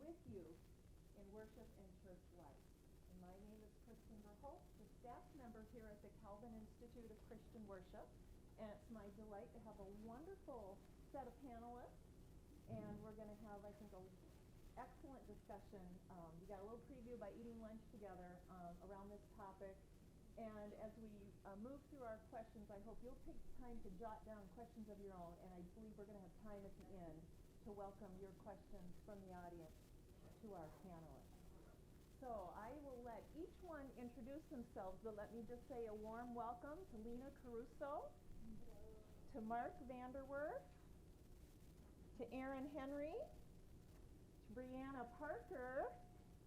with you in worship and church life. And my name is Kristen Verhulst, a staff member here at the Calvin Institute of Christian Worship. And it's my delight to have a wonderful set of panelists. And we're going to have, I think, an excellent discussion. We got a little preview by eating lunch together around this topic. And as we move through our questions, I hope you'll take time to jot down questions of your own. And I believe we're going to have time at the end to welcome your questions from the audience to our panelists. So I will let each one introduce themselves, but let me just say a warm welcome to Lena Crouso, to Mark VanderWerf, to Aaron Henry, to Brianna Parker,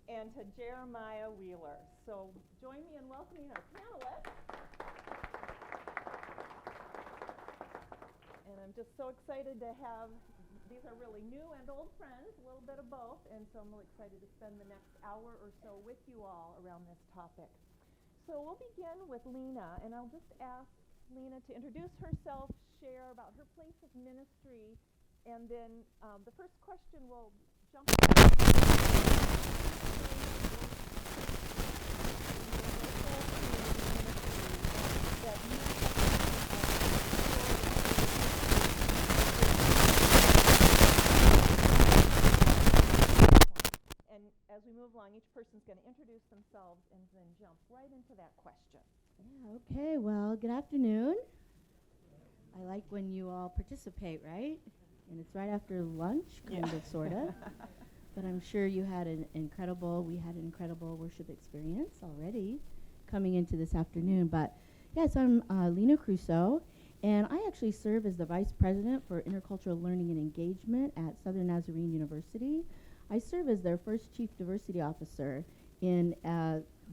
and to Jeremiah Wheeler. So join me in welcoming our panelists. And I'm just so excited to have, these are really new and old friends, a little bit of both, and so I'm really excited to spend the next hour or so with you all around this topic. So we'll begin with Lena, and I'll just ask Lena to introduce herself, share about her place of ministry, and then the first question will jump and as we move along, each person's going to introduce themselves and then jump right into that question. Yeah, okay, well, good afternoon. I like when you all participate, right? And it's right after lunch, kind of, sort of. But I'm sure we had an incredible worship experience already coming into this afternoon. But yes, I'm Lena Crouso, and I actually serve as the Vice President for Intercultural Learning and Engagement at Southern Nazarene University. I serve as their first Chief Diversity Officer in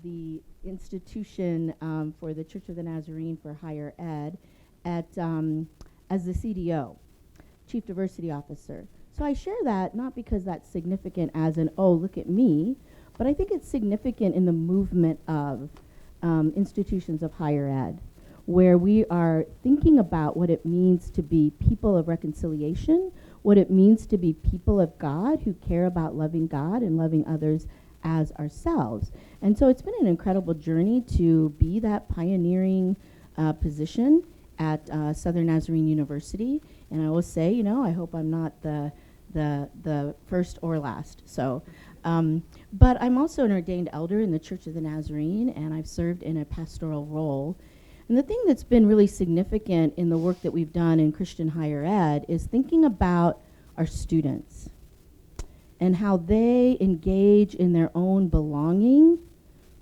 the institution for the Church of the Nazarene for Higher Ed as the CDO, Chief Diversity Officer. So I share that not because that's significant as an, oh, look at me, but I think it's significant in the movement of institutions of higher ed, where we are thinking about what it means to be people of reconciliation, what it means to be people of God who care about loving God and loving others as ourselves. And so it's been an incredible journey to be that pioneering position at Southern Nazarene University. And I will say, I hope I'm not the first or last. So, but I'm also an ordained elder in the Church of the Nazarene, and I've served in a pastoral role. And the thing that's been really significant in the work that we've done in Christian higher ed is thinking about our students and how they engage in their own belonging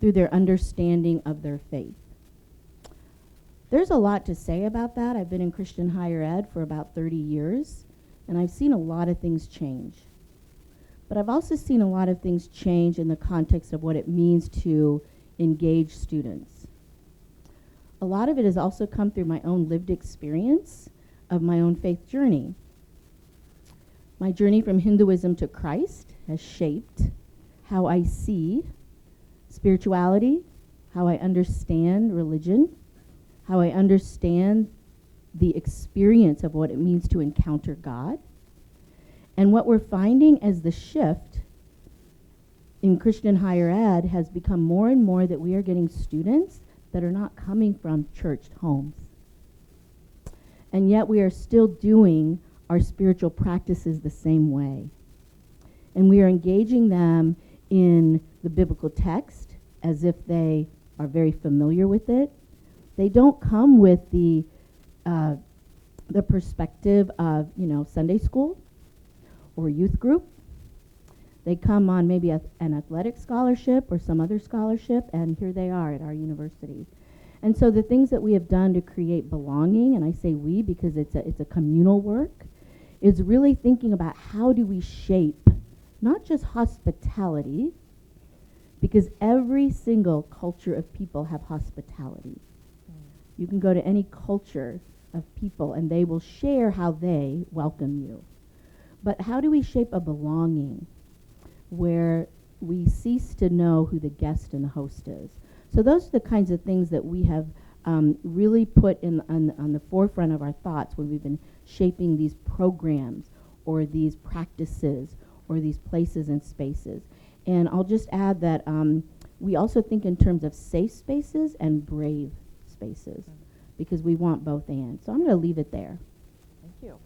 through their understanding of their faith. There's a lot to say about that. I've been in Christian higher ed for about 30 years, and I've seen a lot of things change. But I've also seen a lot of things change in the context of what it means to engage students. A lot of it has also come through my own lived experience of my own faith journey. My journey from Hinduism to Christ has shaped how I see spirituality, how I understand religion, how I understand the experience of what it means to encounter God. And what we're finding as the shift in Christian higher ed has become more and more that we are getting students that are not coming from churched homes. And yet we are still doing our spiritual practices the same way. And we are engaging them in the biblical text as if they are very familiar with it. They don't come with the perspective of, Sunday school or youth group. They come on maybe an athletic scholarship or some other scholarship, and here they are at our university. And so the things that we have done to create belonging, and I say we because it's a communal work, is really thinking about how do we shape not just hospitality, because every single culture of people have hospitality. You can go to any culture of people and they will share how they welcome you. But how do we shape a belonging where we cease to know who the guest and the host is? So those are the kinds of things that we have really put on the forefront of our thoughts when we've been shaping these programs or these practices or these places and spaces. And I'll just add that we also think in terms of safe spaces and brave spaces, because we want both and. So I'm going to leave it there. Thank you.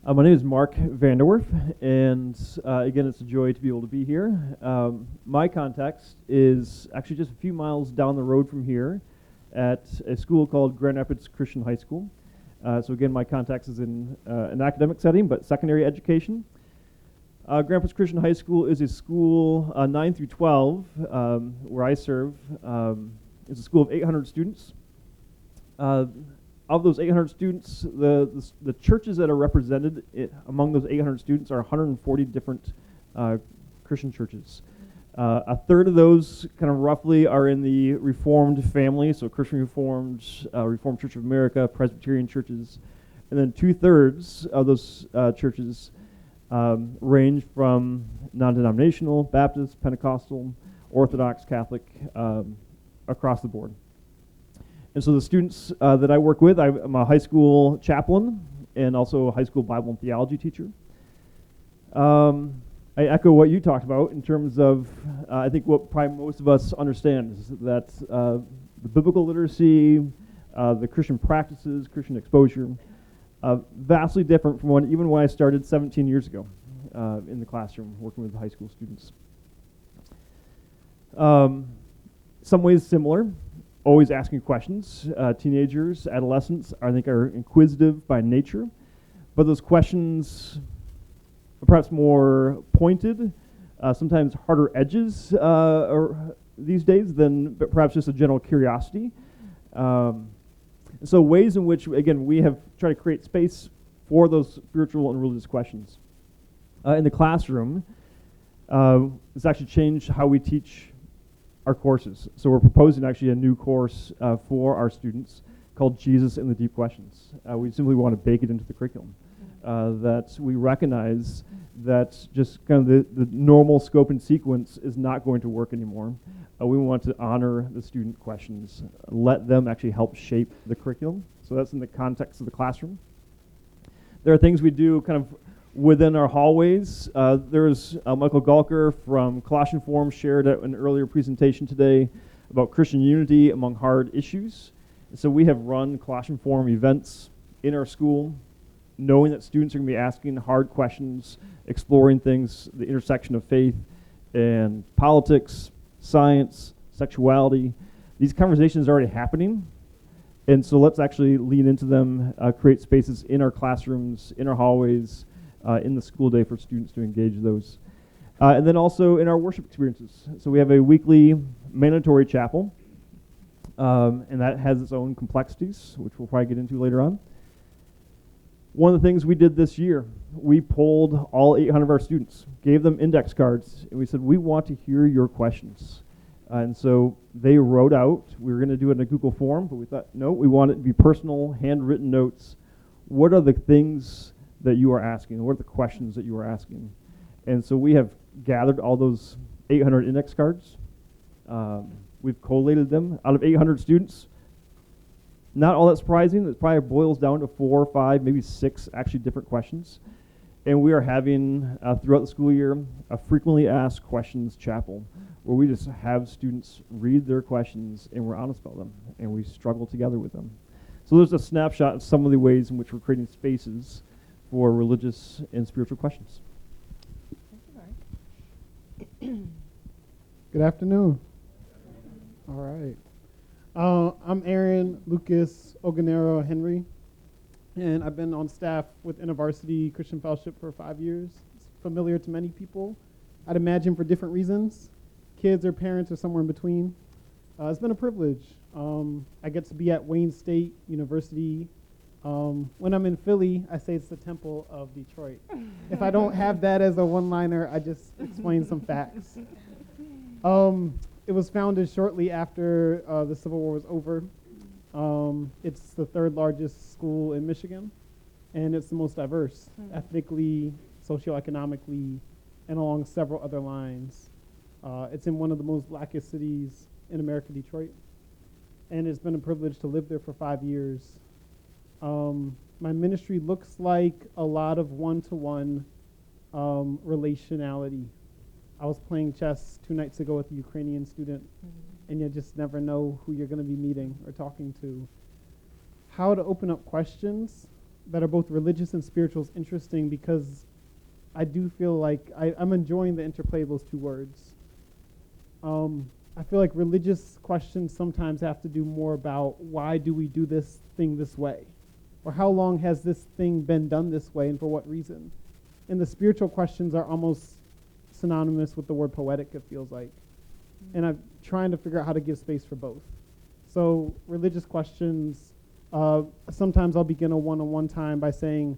My name is Mark VanderWerf, and again, it's a joy to be able to be here. My context is actually just a few miles down the road from here at a school called Grand Rapids Christian High School. So again, my context is in an academic setting, but secondary education. Grand Rapids Christian High School is a school 9 through 12 where I serve. It's a school of 800 students. Of those 800 students, the churches that are represented among those 800 students are 140 different Christian churches. A third of those, kind of roughly, are in the Reformed family, so Christian Reformed, Reformed Church of America, Presbyterian churches. And then 2/3 of those churches range from non-denominational, Baptist, Pentecostal, Orthodox, Catholic, across the board. And so the students that I work with, I'm a high school chaplain and also a high school Bible and theology teacher. I echo what you talked about in terms of, I think what probably most of us understand is that the biblical literacy, the Christian practices, Christian exposure, vastly different from even when I started 17 years ago in the classroom working with high school students. Some ways similar. Always asking questions. Teenagers, adolescents, I think, are inquisitive by nature, but those questions are perhaps more pointed, sometimes harder edges these days than perhaps just a general curiosity. So ways in which, again, we have tried to create space for those spiritual and religious questions. In the classroom, it's actually changed how we teach our courses. So we're proposing actually a new course for our students called Jesus and the Deep Questions. We simply want to bake it into the curriculum. That we recognize that just kind of the normal scope and sequence is not going to work anymore. We want to honor the student questions, let them actually help shape the curriculum. So that's in the context of the classroom. There are things we do kind of within our hallways. There's Michael Gulker from Colossian Forum shared at an earlier presentation today about Christian unity among hard issues. So we have run Colossian Forum events in our school, knowing that students are going to be asking hard questions, exploring things, the intersection of faith and politics, science, sexuality. These conversations are already happening. And so let's actually lean into them, create spaces in our classrooms, in our hallways, in the school day for students to engage those. And then also in our worship experiences. So we have a weekly mandatory chapel, and that has its own complexities, which we'll probably get into later on. One of the things we did this year, we polled all 800 of our students, gave them index cards, and we said, we want to hear your questions. And so they wrote out, we were going to do it in a Google form, but we thought, no, we want it to be personal, handwritten notes. What are the things that you are asking? What are the questions that you are asking? And so we have gathered all those 800 index cards. We've collated them out of 800 students. Not all that surprising. It probably boils down to 4 or 5, maybe 6 actually different questions. And we are having, throughout the school year, a frequently asked questions chapel, where we just have students read their questions and we're honest about them, and we struggle together with them. So there's a snapshot of some of the ways in which we're creating spaces for religious and spiritual questions. Thank you, Mark. Good afternoon. All right. I'm Aaron Lucas Oganero Henry, and I've been on staff with InterVarsity Christian Fellowship for 5 years. It's familiar to many people, I'd imagine for different reasons. Kids or parents or somewhere in between. It's been a privilege. I get to be at Wayne State University. When I'm in Philly, I say it's the Temple of Detroit. If I don't have that as a one-liner, I just explain some facts. It was founded shortly after the Civil War was over. It's the 3rd largest school in Michigan, and it's the most diverse, ethnically, socioeconomically, and along several other lines. It's in one of the most blackest cities in America, Detroit, and it's been a privilege to live there for 5 years. My ministry looks like a lot of one-to-one relationality. I was playing chess 2 nights ago with a Ukrainian student, and you just never know who you're going to be meeting or talking to. How to open up questions that are both religious and spiritual is interesting, because I do feel like I'm enjoying the interplay of those two words. I feel like religious questions sometimes have to do more about why do we do this thing this way? Or how long has this thing been done this way and for what reason? And the spiritual questions are almost synonymous with the word poetic, it feels like. And I'm trying to figure out how to give space for both. So religious questions, sometimes I'll begin a one-on-one time by saying,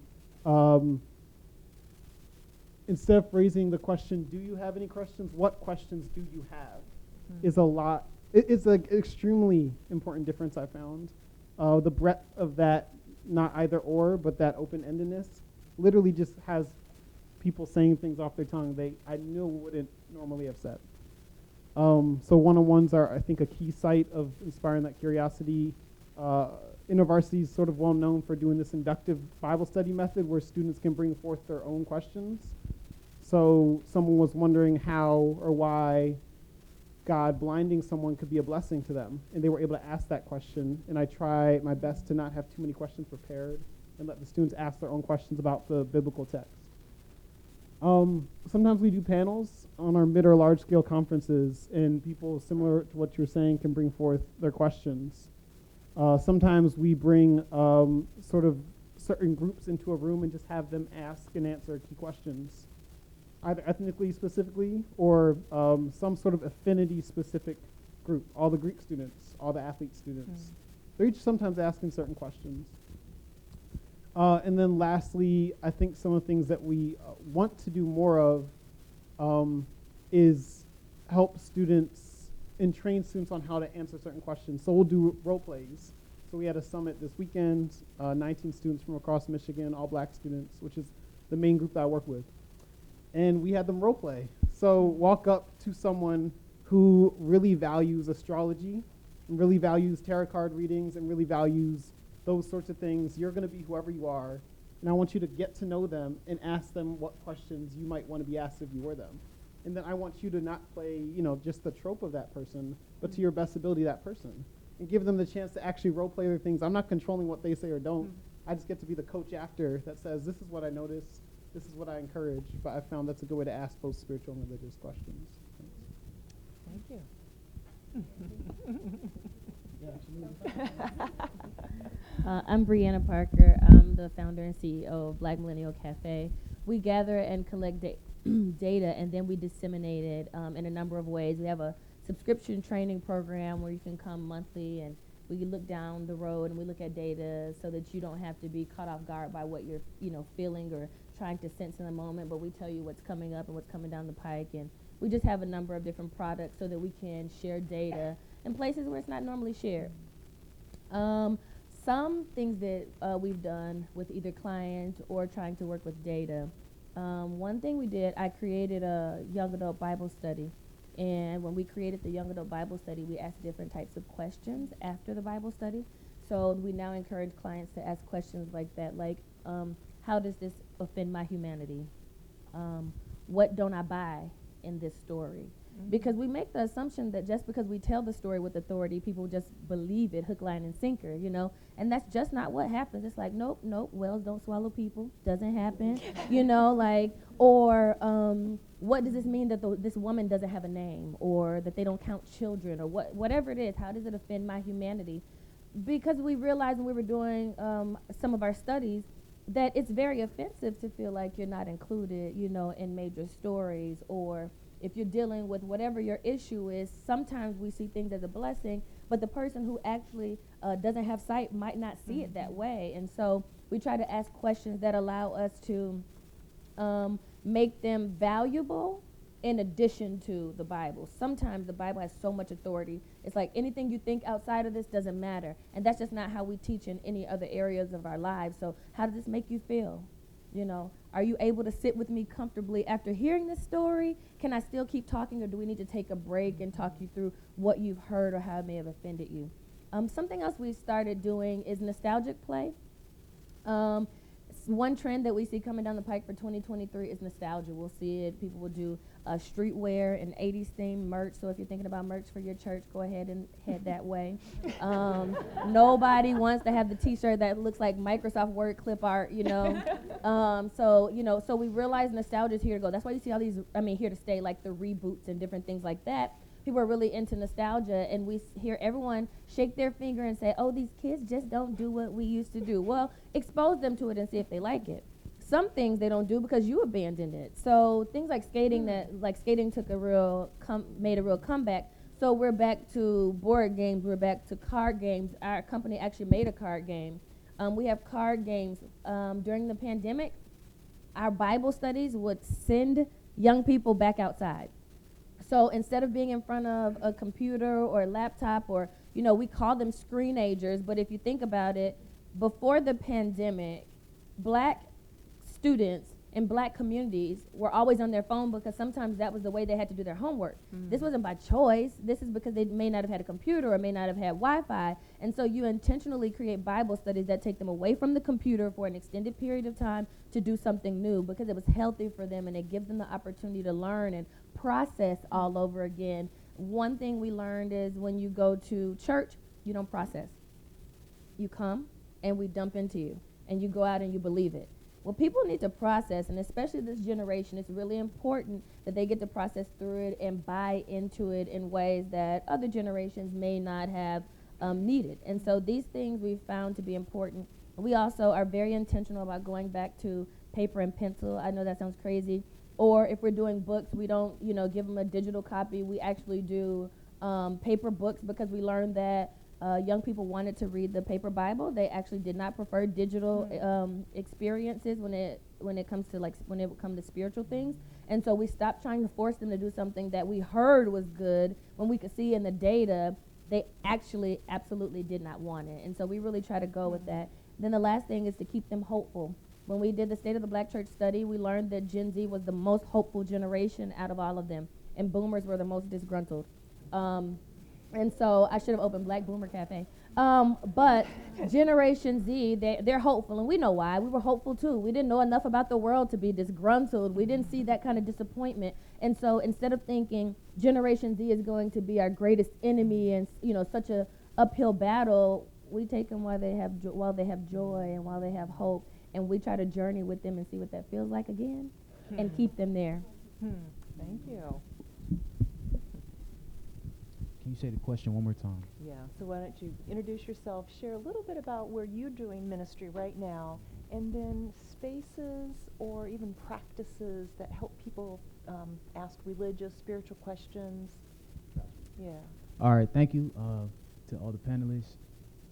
instead of phrasing the question, do you have any questions? What questions do you have? Is a lot. It's an extremely important difference I found. The breadth of that, not either or, but that open-endedness, literally just has people saying things off their tongue I knew wouldn't normally have said. So one-on-ones are, I think, a key site of inspiring that curiosity. InterVarsity is sort of well known for doing this inductive Bible study method where students can bring forth their own questions. So someone was wondering how or why God blinding someone could be a blessing to them, and they were able to ask that question. And I try my best to not have too many questions prepared and let the students ask their own questions about the biblical text. Sometimes we do panels on our mid or large scale conferences, and people similar to what you're saying can bring forth their questions. Sometimes we bring sort of certain groups into a room and just have them ask and answer key questions, either ethnically specifically or some sort of affinity specific group, all the Greek students, all the athlete students. They're each sometimes asking certain questions. And then lastly, I think some of the things that we want to do more of is help students and train students on how to answer certain questions. So we'll do role plays. So we had a summit this weekend, 19 students from across Michigan, all black students, which is the main group that I work with. And we had them role play. So walk up to someone who really values astrology, and really values tarot card readings, and really values those sorts of things. You're going to be whoever you are, and I want you to get to know them and ask them what questions you might want to be asked if you were them. And then I want you to not play, just the trope of that person, but to your best ability that person, and give them the chance to actually role play their things. I'm not controlling what they say or don't. I just get to be the coach after that says, this is what I noticed, this is what I encourage. But I found that's a good way to ask both spiritual and religious questions. Thank you. I'm Brianna Parker. I'm the founder and CEO of Black Millennial Cafe. We gather and collect data, and then we disseminate it in a number of ways. We have a subscription training program where you can come monthly, and we look down the road and we look at data so that you don't have to be caught off guard by what you're feeling or trying to sense in the moment, but we tell you what's coming up and what's coming down the pike. And we just have a number of different products so that we can share data in places where it's not normally shared. Some things that we've done with either clients or trying to work with data. One thing we did, I created a young adult Bible study. And when we created the young adult Bible study, we asked different types of questions after the Bible study. So we now encourage clients to ask questions like that, like, how does this offend my humanity? What don't I buy in this story? Because we make the assumption that just because we tell the story with authority, people just believe it, hook, line, and sinker, and that's just not what happens. It's like, nope, whales don't swallow people, doesn't happen, or what does this mean that this woman doesn't have a name, or that they don't count children, or whatever it is, how does it offend my humanity? Because we realized when we were doing some of our studies that it's very offensive to feel like you're not included, in major stories, or if you're dealing with whatever your issue is. Sometimes we see things as a blessing, but the person who actually doesn't have sight might not see it that way. And so we try to ask questions that allow us to make them valuable in addition to the Bible. Sometimes the Bible has so much authority. It's like anything you think outside of this doesn't matter. And that's just not how we teach in any other areas of our lives. So how does this make you feel? Are you able to sit with me comfortably after hearing this story? Can I still keep talking, or do we need to take a break and talk you through what you've heard or how it may have offended you? Something else we started doing is nostalgic play. one trend that we see coming down the pike for 2023 is nostalgia. We'll see it. People will do streetwear and 80s themed merch. So if you're thinking about merch for your church, go ahead and head that way. Nobody wants to have the T-shirt that looks like Microsoft Word clip art, you know. So we realize nostalgia is here to go. That's why you see all these, here to stay, like the reboots and different things like that. People are really into nostalgia, and we hear everyone shake their finger and say, oh, these kids just don't do what we used to do. Well, expose them to it and see if they like it. Some things they don't do because you abandoned it. So things like skating, skating took made a real comeback. So we're back to board games, we're back to card games. Our company actually made a card game. We have card games. During the pandemic, our Bible studies would send young people back outside. So instead of being in front of a computer or a laptop, or, we call them screenagers, but if you think about it, before the pandemic, black students in black communities were always on their phone because sometimes that was the way they had to do their homework. This wasn't by choice. This is because they may not have had a computer or may not have had Wi-Fi. And so you intentionally create Bible studies that take them away from the computer for an extended period of time to do something new because it was healthy for them, and it gives them the opportunity to learn and process all over again. One thing we learned is when you go to church, you don't process. You come and we dump into you, and you go out and you believe it. Well, people need to process, and especially this generation, it's really important that they get to process through it and buy into it in ways that other generations may not have needed. And so these things we've found to be important. We also are very intentional about going back to paper and pencil. I know that sounds crazy. Or if we're doing books, we don't, give them a digital copy. We actually do paper books because we learned that young people wanted to read the paper Bible. They actually did not prefer digital experiences when it comes to spiritual things. And so we stopped trying to force them to do something that we heard was good when we could see in the data they actually absolutely did not want it. And so we really try to go with that. Then the last thing is to keep them hopeful. When we did the State of the Black Church study, we learned that Gen Z was the most hopeful generation out of all of them, and boomers were the most disgruntled. And so I should have opened Black Boomer Cafe. But Generation Z, they're hopeful, and we know why. We were hopeful too. We didn't know enough about the world to be disgruntled. We didn't see that kind of disappointment. And so instead of thinking Generation Z is going to be our greatest enemy and such a uphill battle, we take them while they have joy and while they have hope, and we try to journey with them and see what that feels like again, and keep them there. Thank you. Can you say the question one more time? Yeah, so why don't you introduce yourself, share a little bit about where you're doing ministry right now, and then spaces or even practices that help people ask religious, spiritual questions. Yeah. All right, thank you to all the panelists.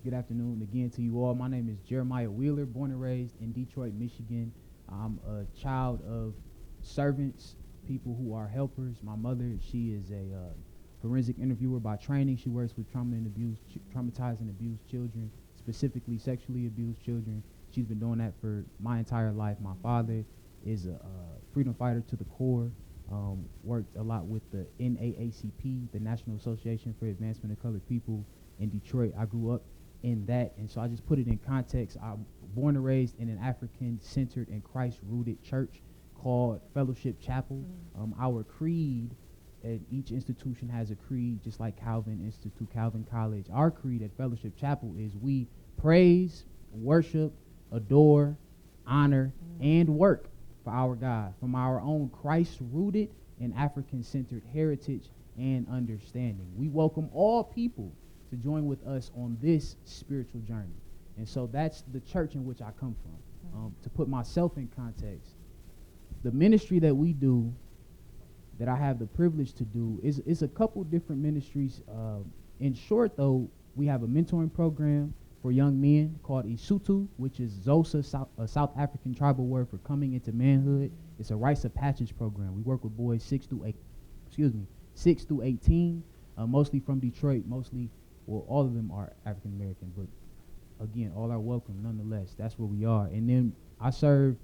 Good afternoon again to you all. My name is Jeremiah Wheeler, born and raised in Detroit, Michigan. I'm a child of servants, people who are helpers. My mother, she is a forensic interviewer by training. She works with traumatized and abused children, specifically sexually abused children. She's been doing that for my entire life. My father is a freedom fighter to the core. Worked a lot with the NAACP, the National Association for Advancement of Colored People in Detroit. I grew up in that, and so I just put it in context. I'm born and raised in an African-centered and Christ-rooted church called Fellowship Chapel. Our creed, at each institution has a creed, just like Calvin Institute, Calvin College. Our creed at Fellowship Chapel is we praise, worship, adore, honor, and work for our God from our own Christ-rooted and African-centered heritage and understanding. We welcome all people to join with us on this spiritual journey. And so that's the church in which I come from. To put myself in context, the ministry that we do, that I have the privilege to do, is a couple different ministries. In short, though, we have a mentoring program for young men called Isutu, which is Xhosa, a South African tribal word for coming into manhood. It's a rites of passage program. We work with boys 6 through 18, mostly from Detroit, all of them are African American, but again, all are welcome nonetheless. That's where we are. And then I serve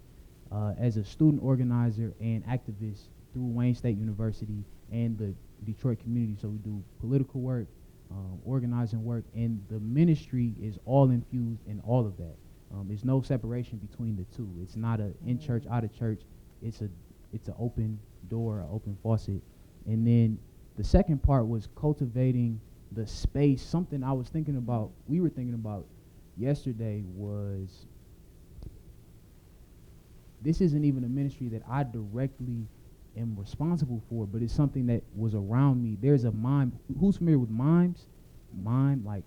as a student organizer and activist through Wayne State University and the Detroit community. So we do political work, organizing work, and the ministry is all infused in all of that. There's no separation between the two. It's not a in church, out of church. It's an open door, an open faucet. And then the second part was cultivating the space. Something I was thinking about, we were thinking about yesterday was, this isn't even a ministry that I directly am responsible for, but it's something that was around me. There's a mime. Who's familiar with mimes? Mime, like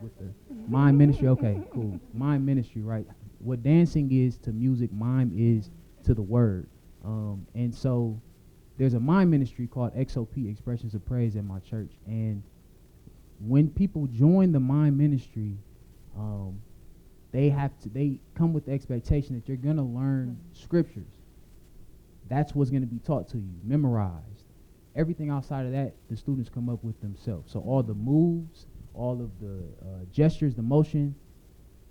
with the mime ministry? Okay, cool. Mime ministry, right? What dancing is to music, mime is to the word. And so there's a mime ministry called XOP, Expressions of Praise, at my church. And when people join the mime ministry, they come with the expectation that you're going to learn scriptures. That's what's going to be taught to you, memorized. Everything outside of that, the students come up with themselves. So all the moves, all of the gestures, the motion,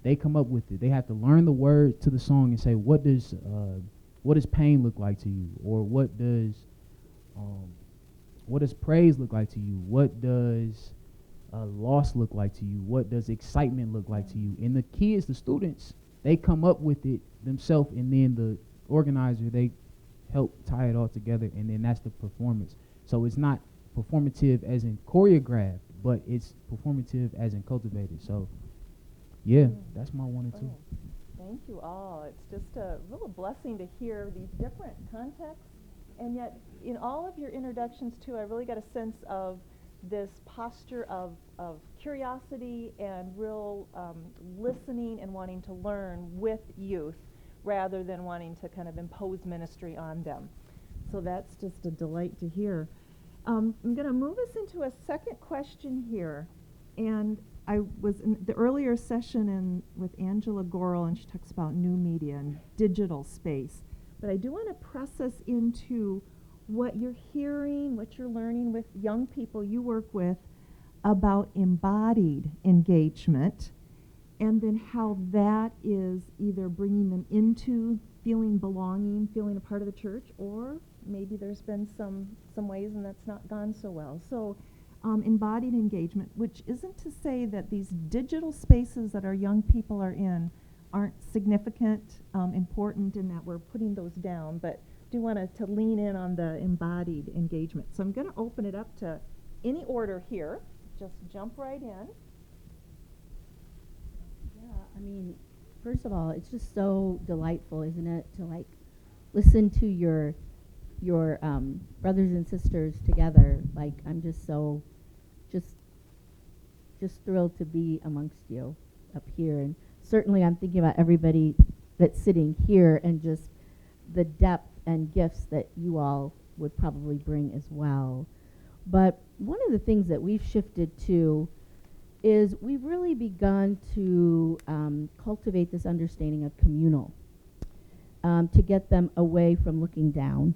they come up with it. They have to learn the words to the song and say, what does pain look like to you? Or what does praise look like to you? What does loss look like to you? What does excitement look like to you? And the kids, the students, they come up with it themselves, and then the organizer, they help tie it all together, and then that's the performance. So it's not performative as in choreographed, but it's performative as in cultivated. So yeah, that's my 1 and 2. Thank you all. It's just a real blessing to hear these different contexts, and yet in all of your introductions too, I really got a sense of this posture of curiosity and real listening and wanting to learn with youth rather than wanting to kind of impose ministry on them. So that's just a delight to hear. I'm going to move us into a second question here. And I was in the earlier session with Angela Gorel, and she talks about new media and digital space. But I do want to press us into what you're hearing, what you're learning with young people you work with about embodied engagement, and then how that is either bringing them into feeling belonging, feeling a part of the church, or maybe there's been some ways and that's not gone so well. So embodied engagement, which isn't to say that these digital spaces that our young people are in aren't significant, important, in that we're putting those down, but do want to lean in on the embodied engagement. So I'm going to open it up to any order here. Just jump right in. Yeah, I mean, first of all, it's just so delightful, isn't it, to listen to your brothers and sisters together. Like, I'm just so thrilled to be amongst you up here. And certainly I'm thinking about everybody that's sitting here and just the depth and gifts that you all would probably bring as well. But one of the things that we've shifted to is we've really begun to cultivate this understanding of communal, to get them away from looking down.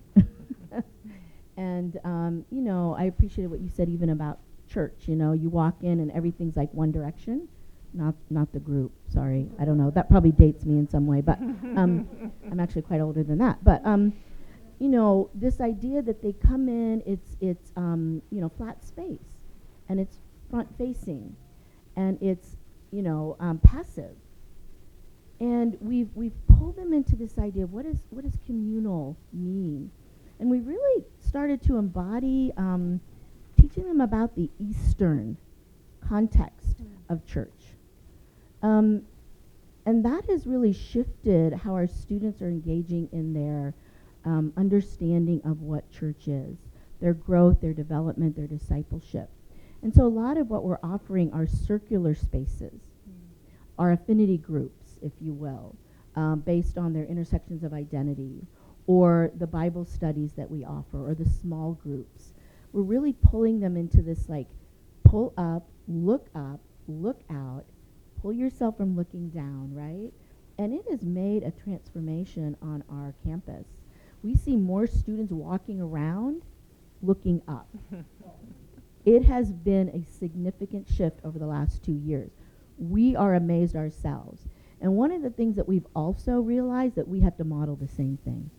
And, I appreciated what you said even about church. You walk in and everything's like One Direction, not the group. Sorry, I don't know. That probably dates me in some way, but I'm actually quite older than that. But this idea that they come in, it's flat space, and it's front facing, and it's passive, and we've pulled them into this idea of what does communal mean, and we really started to embody teaching them about the Eastern context of church. And that has really shifted how our students are engaging in their understanding of what church is, their growth, their development, their discipleship. And so a lot of what we're offering are circular spaces, are affinity groups, if you will, based on their intersections of identity, or the Bible studies that we offer, or the small groups. We're really pulling them into this pull up, look out, pull yourself from looking down, right? And it has made a transformation on our campus. We see more students walking around looking up. It has been a significant shift over the last 2 years. We are amazed ourselves. And one of the things that we've also realized that we have to model the same thing.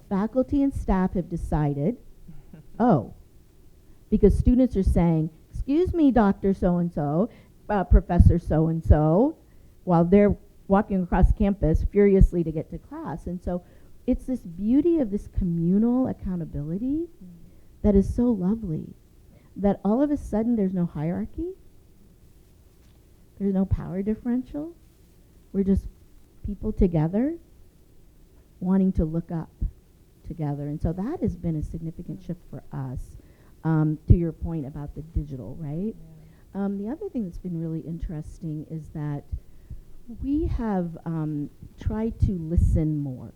Faculty and staff have decided, because students are saying, excuse me, Dr. So-and-so, Professor so-and-so, while they're walking across campus furiously to get to class. And so it's this beauty of this communal accountability that is so lovely, that all of a sudden there's no hierarchy, there's no power differential. We're just people together wanting to look up together. And so that has been a significant shift for us, to your point about the digital, right? The other thing that's been really interesting is that we have tried to listen more.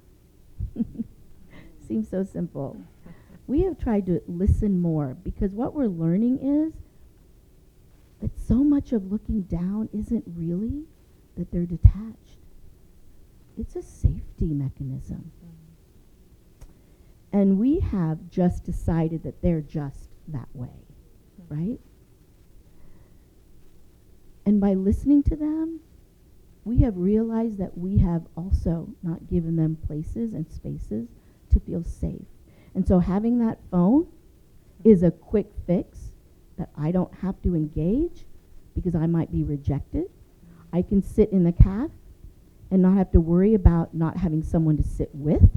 Seems so simple. We have tried to listen more, because what we're learning is that so much of looking down isn't really that they're detached. It's a safety mechanism. And we have just decided that they're just that way, right? And by listening to them, we have realized that we have also not given them places and spaces to feel safe. And so having that phone is a quick fix that I don't have to engage because I might be rejected. I can sit in the caf and not have to worry about not having someone to sit with.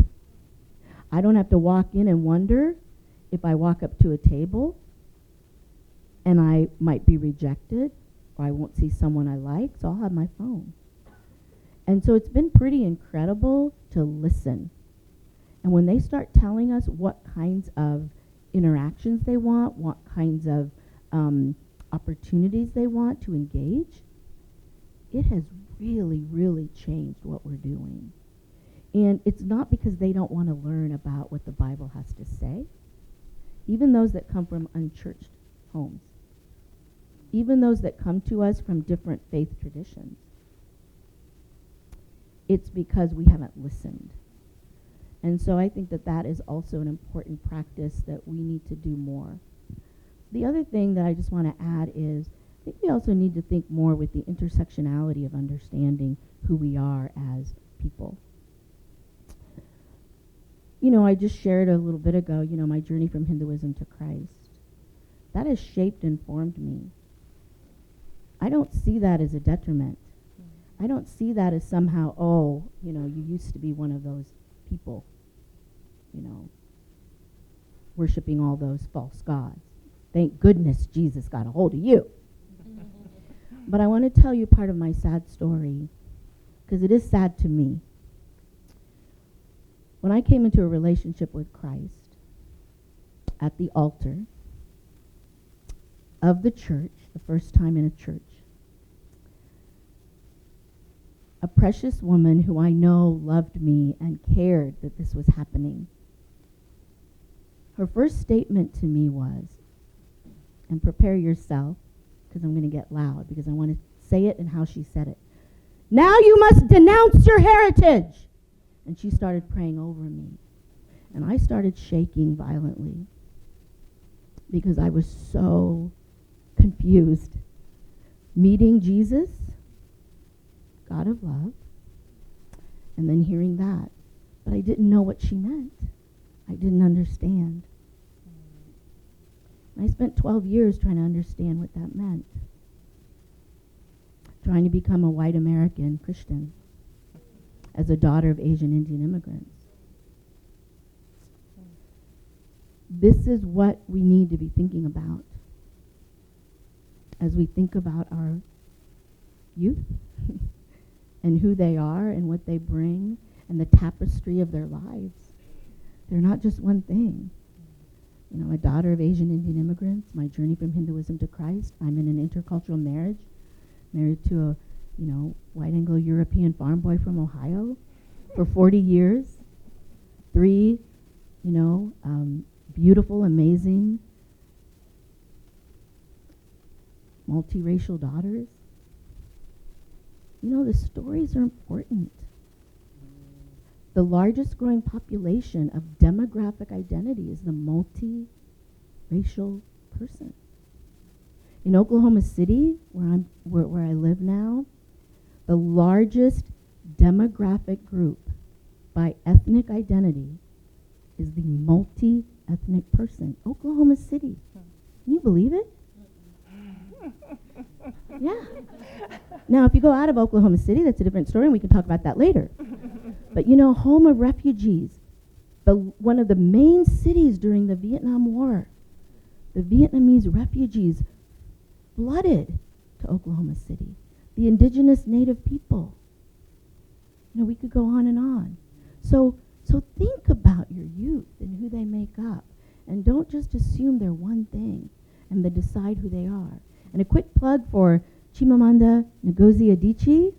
I don't have to walk in and wonder if I walk up to a table and I might be rejected or I won't see someone I like, so I'll have my phone. And so it's been pretty incredible to listen. And when they start telling us what kinds of interactions they want, what kinds of opportunities they want to engage, it has really, really changed what we're doing. And it's not because they don't want to learn about what the Bible has to say. Even those that come from unchurched homes, even those that come to us from different faith traditions, it's because we haven't listened. And so I think that that is also an important practice that we need to do more. The other thing that I just want to add is, I think we also need to think more with the intersectionality of understanding who we are as people. You know, I just shared a little bit ago, you know, my journey from Hinduism to Christ. That has shaped and formed me. I don't see that as a detriment. I don't see that as somehow, oh, you know, you used to be one of those people, you know, worshiping all those false gods. Thank goodness Jesus got a hold of you. But I want to tell you part of my sad story, because it is sad to me. When I came into a relationship with Christ at the altar of the church, the first time in a church, a precious woman who I know loved me and cared that this was happening, her first statement to me was, and prepare yourself, because I'm going to get loud, because I want to say it and how she said it. Now you must denounce your heritage. And she started praying over me. And I started shaking violently because I was so confused. Meeting Jesus, God of love, and then hearing that. But I didn't know what she meant. I didn't understand. And I spent 12 years trying to understand what that meant. Trying to become a white American Christian as a daughter of Asian Indian immigrants. This is what we need to be thinking about as we think about our youth and who they are and what they bring and the tapestry of their lives. They're not just one thing. You know, a daughter of Asian Indian immigrants, my journey from Hinduism to Christ. I'm in an intercultural marriage, married to a, you know, white Anglo-European farm boy from Ohio for 40 years. 3, you know, beautiful, amazing, multiracial daughters. You know, the stories are important. The largest growing population of demographic identity is the multiracial person. In Oklahoma City, where I live now, the largest demographic group by ethnic identity is the multi-ethnic person. Oklahoma City. Can you believe it? Yeah. Now, if you go out of Oklahoma City, that's a different story, and we can talk about that later. But you know, home of refugees, one of the main cities during the Vietnam War, the Vietnamese refugees flooded to Oklahoma City. The indigenous native people. You know, we could go on and on. So think about your youth and who they make up. And don't just assume they're one thing and then decide who they are. And a quick plug for Chimamanda Ngozi Adichie,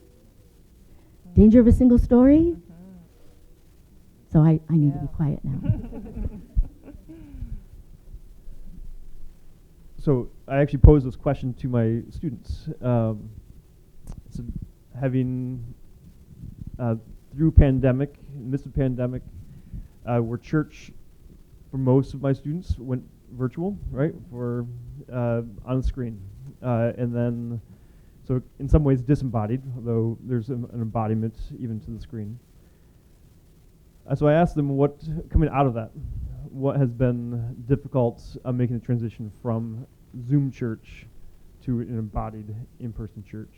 Danger of a Single Story. So I need to be quiet now. So I actually posed this question to my students. So having through pandemic, in the midst of pandemic, where church for most of my students went virtual, right? For on the screen, and then so in some ways disembodied, although there's an embodiment even to the screen. So I asked them what coming out of that, what has been difficult making the transition from Zoom church to an embodied in-person church.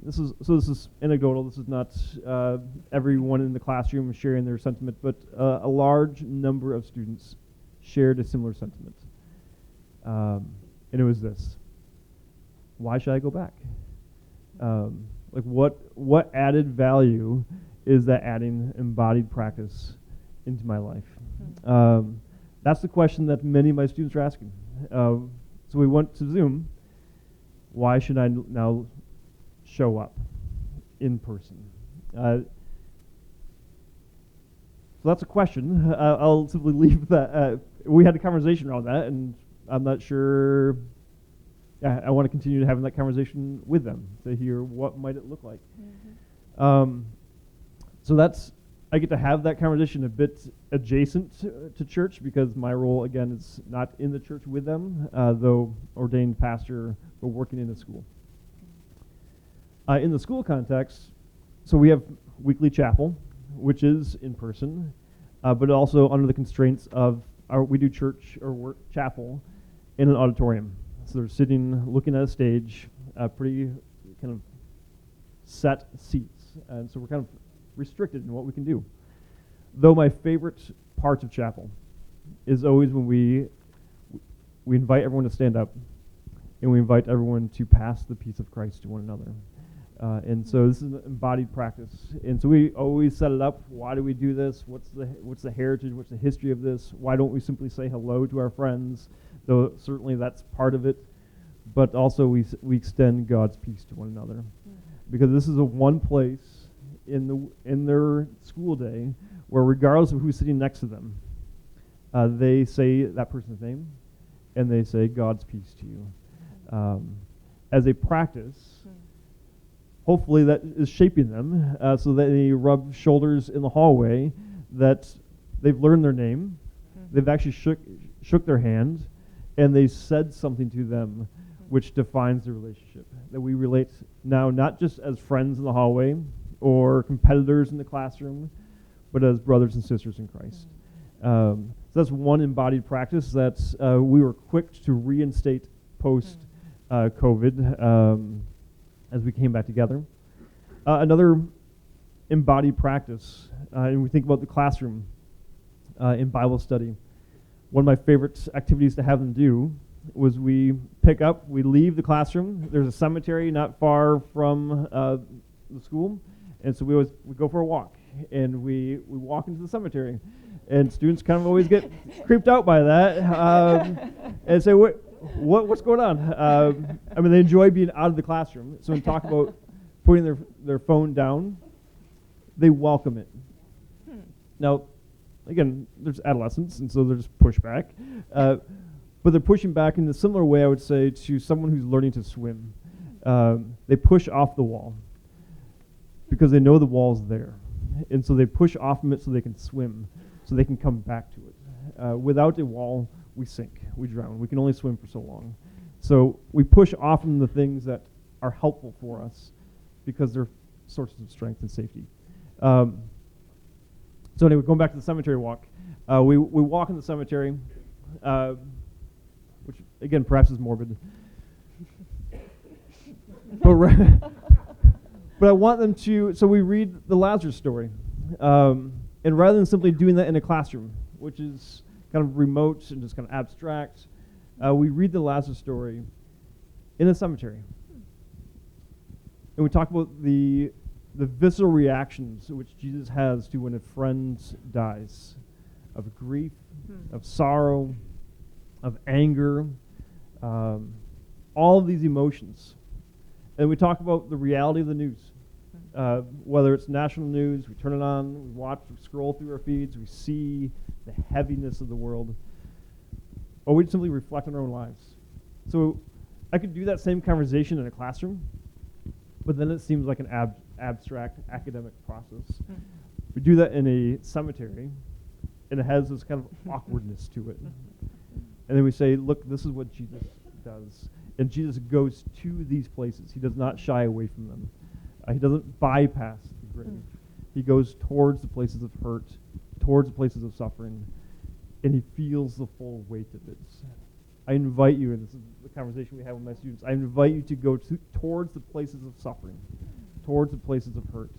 This is anecdotal. This is not everyone in the classroom sharing their sentiment, but a large number of students shared a similar sentiment, and it was this: why should I go back? Like what added value is that adding embodied practice into my life? That's the question that many of my students are asking. So we went to Zoom. Why should I now show up in person? So that's a question. I'll simply leave that. We had a conversation around that, and I'm not sure. I want to continue having that conversation with them to hear what might it look like. So that's, I get to have that conversation a bit adjacent to church, because my role, again, is not in the church with them, though ordained pastor, but working in a school. In the school context, so we have weekly chapel, which is in person, but also under the constraints of we do church or work chapel in an auditorium. So they're sitting, looking at a stage, pretty kind of set seats, and so we're kind of restricted in what we can do. Though my favorite part of chapel is always when we invite everyone to stand up, and we invite everyone to pass the peace of Christ to one another. And so this is an embodied practice. And so we always set it up. Why do we do this? What's the heritage? What's the history of this? Why don't we simply say hello to our friends? Though certainly that's part of it. But also we extend God's peace to one another. Because this is a one place in their school day where, regardless of who's sitting next to them, they say that person's name, and they say God's peace to you. As a practice, hopefully that is shaping them, so that they rub shoulders in the hallway, that they've learned their name, they've actually shook their hand, and they said something to them which defines the relationship. That we relate now not just as friends in the hallway or competitors in the classroom, but as brothers and sisters in Christ. So that's one embodied practice that we were quick to reinstate post-COVID as we came back together. Another embodied practice, and we think about the classroom in Bible study. One of my favorite activities to have them do was we leave the classroom. There's a cemetery not far from the school, and so we go for a walk, and we walk into the cemetery, and students kind of always get creeped out by that, and say, what's going on? I mean, they enjoy being out of the classroom. So when talk about putting their phone down, they welcome it. Now, again, there's adolescents, and so there's pushback. But they're pushing back in a similar way, I would say, to someone who's learning to swim. They push off the wall because they know the wall's there. And so they push off from it so they can swim, so they can come back to it. Without a wall, we sink, we drown. We can only swim for so long. So we push off from the things that are helpful for us because they're sources of strength and safety. So anyway, going back to the cemetery walk, we walk in the cemetery, which again perhaps is morbid. But I want them to, so we read the Lazarus story. And rather than simply doing that in a classroom, which is kind of remote and just kind of abstract, we read the Lazarus story in a cemetery. And we talk about the visceral reactions which Jesus has to when a friend dies, of grief, of sorrow, of anger, all of these emotions. And we talk about the reality of the news. Whether it's national news, we turn it on, we watch, we scroll through our feeds, we see the heaviness of the world, or we simply reflect on our own lives. So I could do that same conversation in a classroom, but then it seems like an abstract academic process. We do that in a cemetery, and it has this kind of awkwardness to it. And then we say, look, this is what Jesus does. And Jesus goes to these places. He does not shy away from them. He doesn't bypass the grave. He goes towards the places of hurt, towards the places of suffering, and he feels the full weight of it. I invite you, and this is the conversation we have with my students, I invite you to go towards the places of suffering, towards the places of hurt.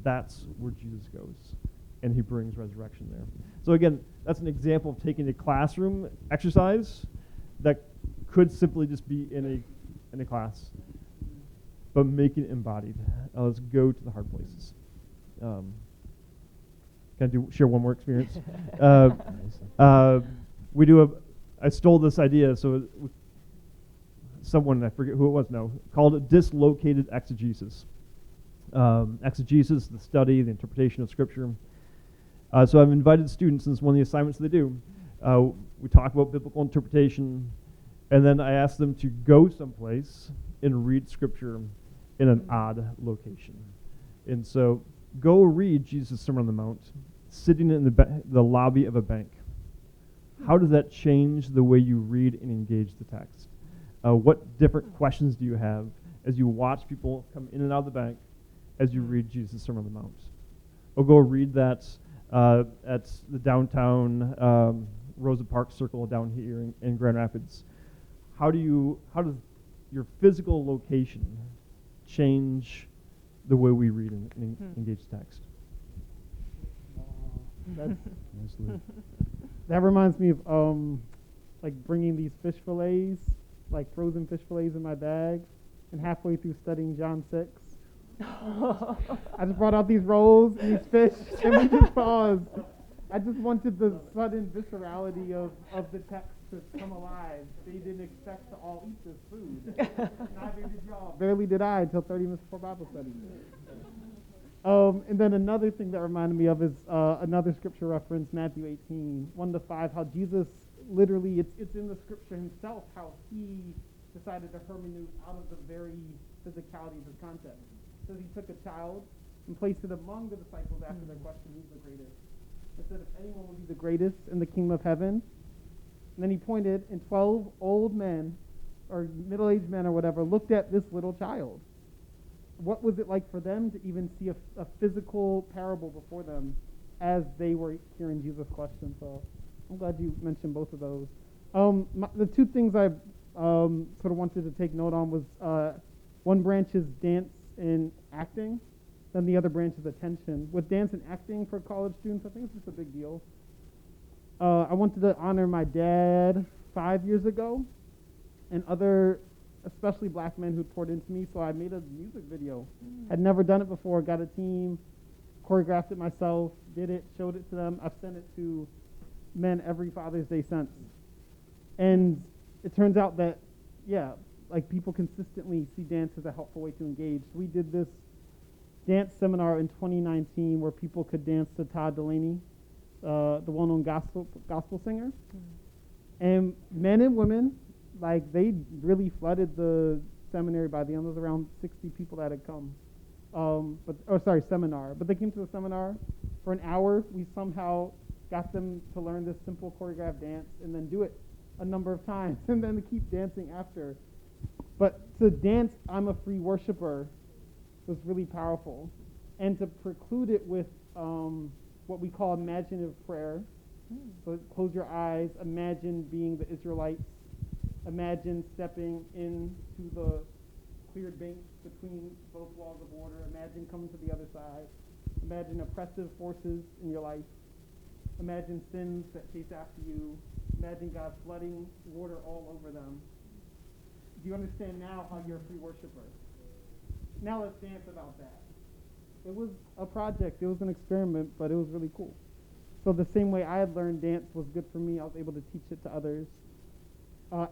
That's where Jesus goes, and he brings resurrection there. So again, that's an example of taking a classroom exercise that could simply just be in a class, but making it embodied. Let's go to the hard places. Can I share one more experience? I stole this idea, so someone, I forget who it was now, called it dislocated exegesis. Exegesis, the study, the interpretation of Scripture. So I've invited students, and this is one of the assignments they do. We talk about biblical interpretation, and then I ask them to go someplace and read Scripture in an odd location. And so go read Jesus' Sermon on the Mount, sitting in the lobby of a bank. How does that change the way you read and engage the text? What different questions do you have as you watch people come in and out of the bank as you read Jesus' Sermon on the Mount? Or go read that at the downtown Rosa Parks Circle down here in Grand Rapids. How does your physical location change the way we read and engage text? That reminds me of like bringing these fish fillets, like frozen fish fillets in my bag, and halfway through studying John 6, I just brought out these rolls and these fish, and we just paused. I just wanted the sudden viscerality of the text to come alive. They didn't expect to all eat this food. Neither did y'all. Barely did I until 30 minutes before Bible study. And then another thing that reminded me of is another scripture reference, Matthew 18, 1-5, how Jesus literally, it's in the scripture himself, how he decided to hermeneut out of the very physicality of his context. So he took a child and placed it among the disciples after their question, who's the greatest? It said, if anyone would be the greatest in the kingdom of heaven. And then he pointed, and 12 old men, or middle-aged men or whatever, looked at this little child. What was it like for them to even see a physical parable before them as they were hearing Jesus' question? So I'm glad you mentioned both of those. The two things I sort of wanted to take note on was one branch is dance and acting, then the other branch is attention. With dance and acting for college students, I think it's just a big deal. I wanted to honor my dad 5 years ago and other, especially black men who poured into me, so I made a music video. Had never done it before, got a team, choreographed it myself, did it, showed it to them. I've sent it to men every Father's Day since. And it turns out that, like people consistently see dance as a helpful way to engage. So we did this dance seminar in 2019 where people could dance to Todd Delaney, the well-known gospel singer. And men and women, like they really flooded the seminary. By the end, there was around 60 people that had come. Seminar. But they came to the seminar for an hour. We somehow got them to learn this simple choreographed dance and then do it a number of times and then to keep dancing after. But to dance, I'm a free worshiper, was really powerful. And to preclude it with what we call imaginative prayer. So close your eyes, imagine being the Israelites, imagine stepping into the cleared bank between both walls of water. Imagine coming to the other side. Imagine oppressive forces in your life. Imagine sins that chase after you. Imagine God flooding water all over them. Do you understand now how you're a free worshiper? Now let's dance about that. It was a project. It was an experiment, but it was really cool. So the same way I had learned dance was good for me, I was able to teach it to others.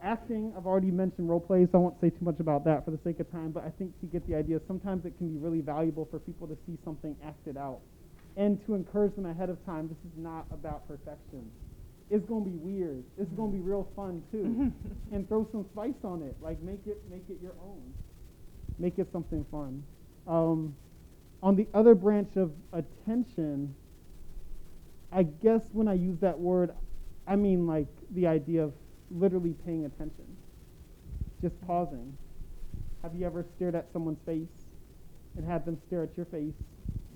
Acting, I've already mentioned role play, so I won't say too much about that for the sake of time, but I think you get the idea. Sometimes it can be really valuable for people to see something acted out and to encourage them ahead of time. This is not about perfection. It's going to be weird. It's going to be real fun too. And throw some spice on it. Like make it your own. Make it something fun. On the other branch of attention, I guess when I use that word, I mean like the idea of literally paying attention, just pausing. Have you ever stared at someone's face and had them stare at your face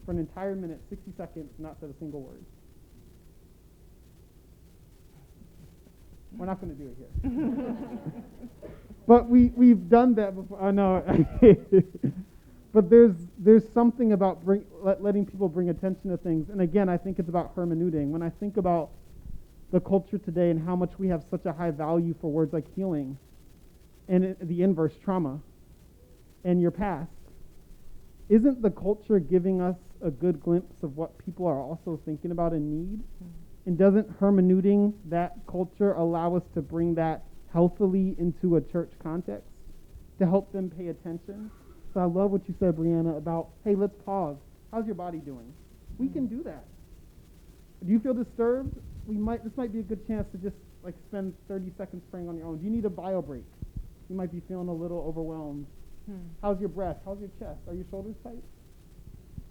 for an entire minute, 60 seconds, not said a single word? We're not going to do it here. But we've done that before. I know. But there's something about letting people bring attention to things. And again, I think it's about hermeneuting. When I think about the culture today and how much we have such a high value for words like healing and the inverse, trauma, and your past, isn't the culture giving us a good glimpse of what people are also thinking about and need? And doesn't hermeneuting that culture allow us to bring that healthily into a church context to help them pay attention? So I love what you said, Brianna, about, hey, let's pause. How's your body doing? We can do that. Do you feel disturbed? This might be a good chance to just like spend 30 seconds praying on your own. Do you need a bio break? You might be feeling a little overwhelmed. How's your breath? How's your chest? Are your shoulders tight?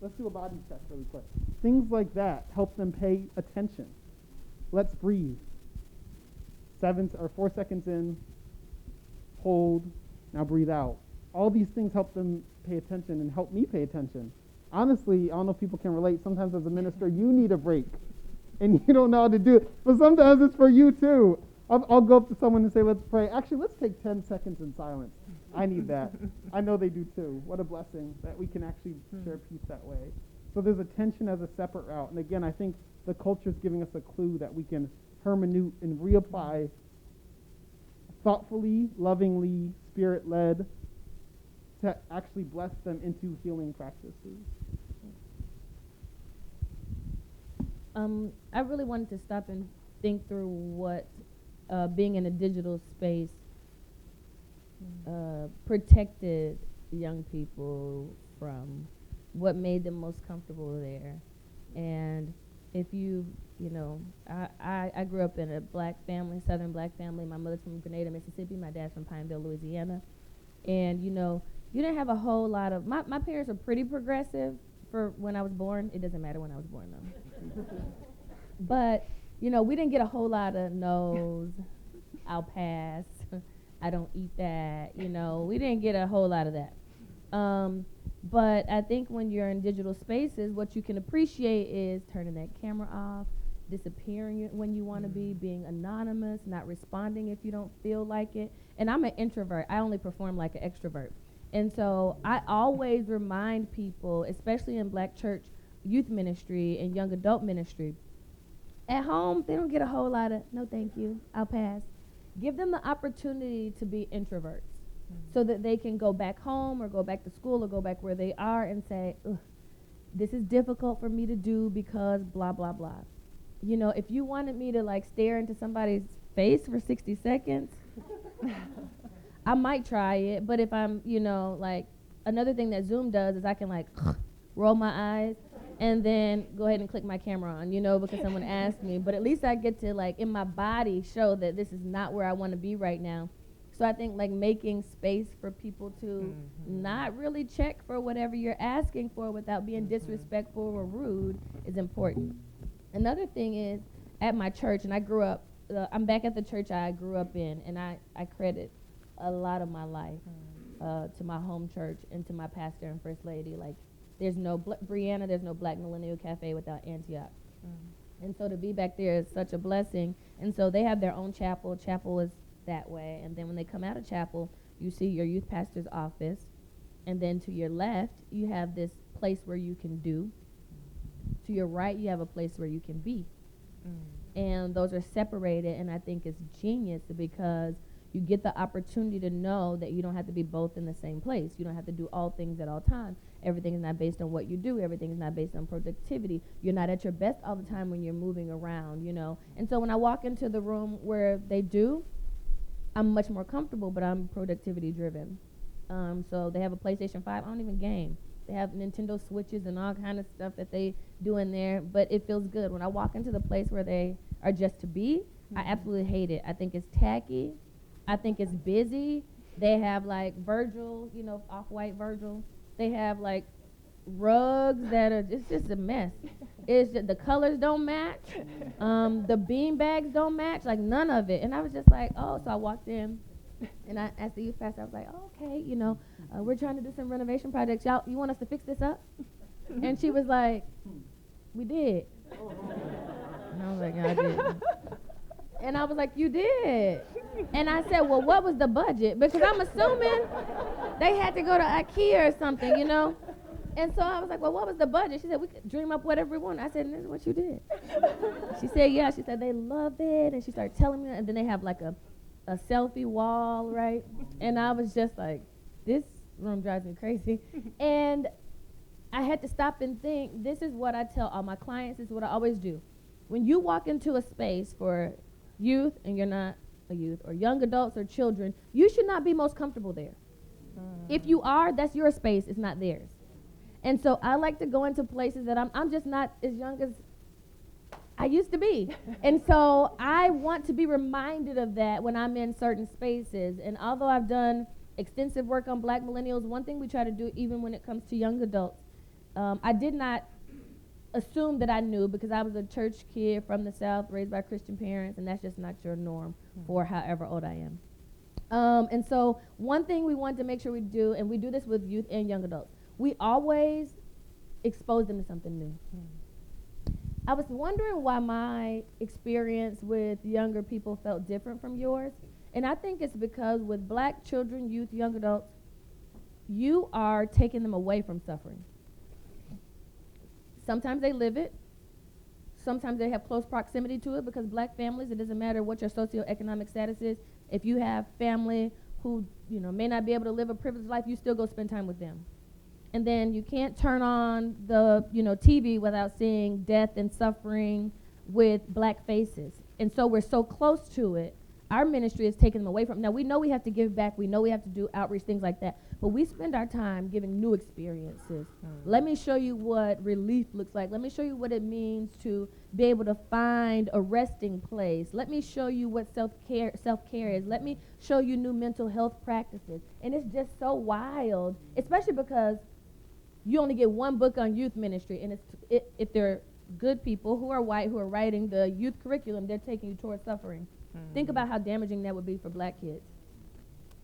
Let's do a body check really quick. Things like that help them pay attention. Let's breathe. 4 seconds in, hold, now breathe out. All these things help them pay attention and help me pay attention. Honestly, I don't know if people can relate. Sometimes as a minister, you need a break, and you don't know how to do it. But sometimes it's for you too. I'll go up to someone and say, let's pray. Actually, let's take 10 seconds in silence. I need that. I know they do too. What a blessing that we can actually share peace that way. So there's attention as a separate route. And again, I think the culture is giving us a clue that we can hermeneute and reapply thoughtfully, lovingly, spirit-led to actually bless them into healing practices. I really wanted to stop and think through what being in a digital space protected young people from, what made them most comfortable there. And if you know, I grew up in a black family, Southern black family. My mother's from Grenada, Mississippi. My dad's from Pineville, Louisiana. And, you know, you didn't have a whole lot of, my parents were pretty progressive for when I was born. It doesn't matter when I was born, though. But, you know, we didn't get a whole lot of no's, I'll pass, I don't eat that, you know. We didn't get a whole lot of that. But I think when you're in digital spaces, what you can appreciate is turning that camera off, disappearing when you want to be, being anonymous, not responding if you don't feel like it. And I'm an introvert. I only perform like an extrovert. And so I always remind people, especially in black church youth ministry and young adult ministry, at home, they don't get a whole lot of, no thank you, I'll pass. Give them the opportunity to be introverts so that they can go back home or go back to school or go back where they are and say, this is difficult for me to do because blah, blah, blah. You know, if you wanted me to like stare into somebody's face for 60 seconds, I might try it. But if I'm, you know, like, another thing that Zoom does is I can like roll my eyes and then go ahead and click my camera on, you know, because someone asked me. But at least I get to, like, in my body show that this is not where I want to be right now. So I think, like, making space for people to not really check for whatever you're asking for without being disrespectful or rude is important. Another thing is, at my church, and I grew up, I'm back at the church I grew up in, and I credit a lot of my life to my home church and to my pastor and first lady. Like, there's no Brianna, there's no Black Millennial Cafe without Antioch. And so to be back there is such a blessing. And so they have their own chapel. Chapel is that way. And then when they come out of chapel, you see your youth pastor's office. And then to your left, you have this place where you can do. To your right, you have a place where you can be. And those are separated, and I think it's genius because you get the opportunity to know that you don't have to be both in the same place. You don't have to do all things at all times. Everything is not based on what you do. Everything is not based on productivity. You're not at your best all the time when you're moving around, you know. And so when I walk into the room where they do, I'm much more comfortable, but I'm productivity driven. So they have a PlayStation 5. I don't even game. They have Nintendo Switches and all kind of stuff that they do in there, but it feels good. When I walk into the place where they are just to be, I absolutely hate it. I think it's tacky. I think it's busy. They have like Virgil, you know, off-white Virgil. They have like rugs that are, it's just a mess. It's just, the colors don't match. The bean bags don't match, like none of it. And I was just like, oh, so I walked in and I asked the youth pastor, I was like, oh, okay, you know, we're trying to do some renovation projects. Y'all, you want us to fix this up? And she was like, we did. And I was like, yeah, I did. And I was like, you did. And I said, well, what was the budget? Because I'm assuming they had to go to IKEA or something, you know? And so I was like, well, what was the budget? She said, we could dream up whatever we want. I said, this is what you did. She said, yeah. She said, they loved it. And she started telling me, and then they have like a selfie wall, right? And I was just like, this room drives me crazy. And I had to stop and think, this is what I tell all my clients, this is what I always do. When you walk into a space for youth, and you're not a youth, or young adults or children, you should not be most comfortable there. If you are, that's your space, it's not theirs. And so I like to go into places that I'm just not as young as I used to be. And so I want to be reminded of that when I'm in certain spaces. And although I've done extensive work on Black millennials, one thing we try to do even when it comes to young adults, I did not assume that I knew because I was a church kid from the South, raised by Christian parents, and that's just not your norm for however old I am. And so one thing we want to make sure we do, and we do this with youth and young adults, we always expose them to something new. I was wondering why my experience with younger people felt different from yours. And I think it's because with Black children, youth, young adults, you are taking them away from suffering. Sometimes they live it. Sometimes they have close proximity to it because Black families, it doesn't matter what your socioeconomic status is. If you have family who, you know, may not be able to live a privileged life, you still go spend time with them. And then you can't turn on the, you know, TV without seeing death and suffering with Black faces. And so we're so close to it. Our ministry is taking them away from. Now, we know we have to give back. We know we have to do outreach, things like that. But we spend our time giving new experiences. Let me show you what relief looks like. Let me show you what it means to be able to find a resting place. Let me show you what self-care is. Let me show you new mental health practices. And it's just so wild, especially because you only get one book on youth ministry. And if they're good people who are white, who are writing the youth curriculum, they're taking you towards suffering. Think about how damaging that would be for Black kids.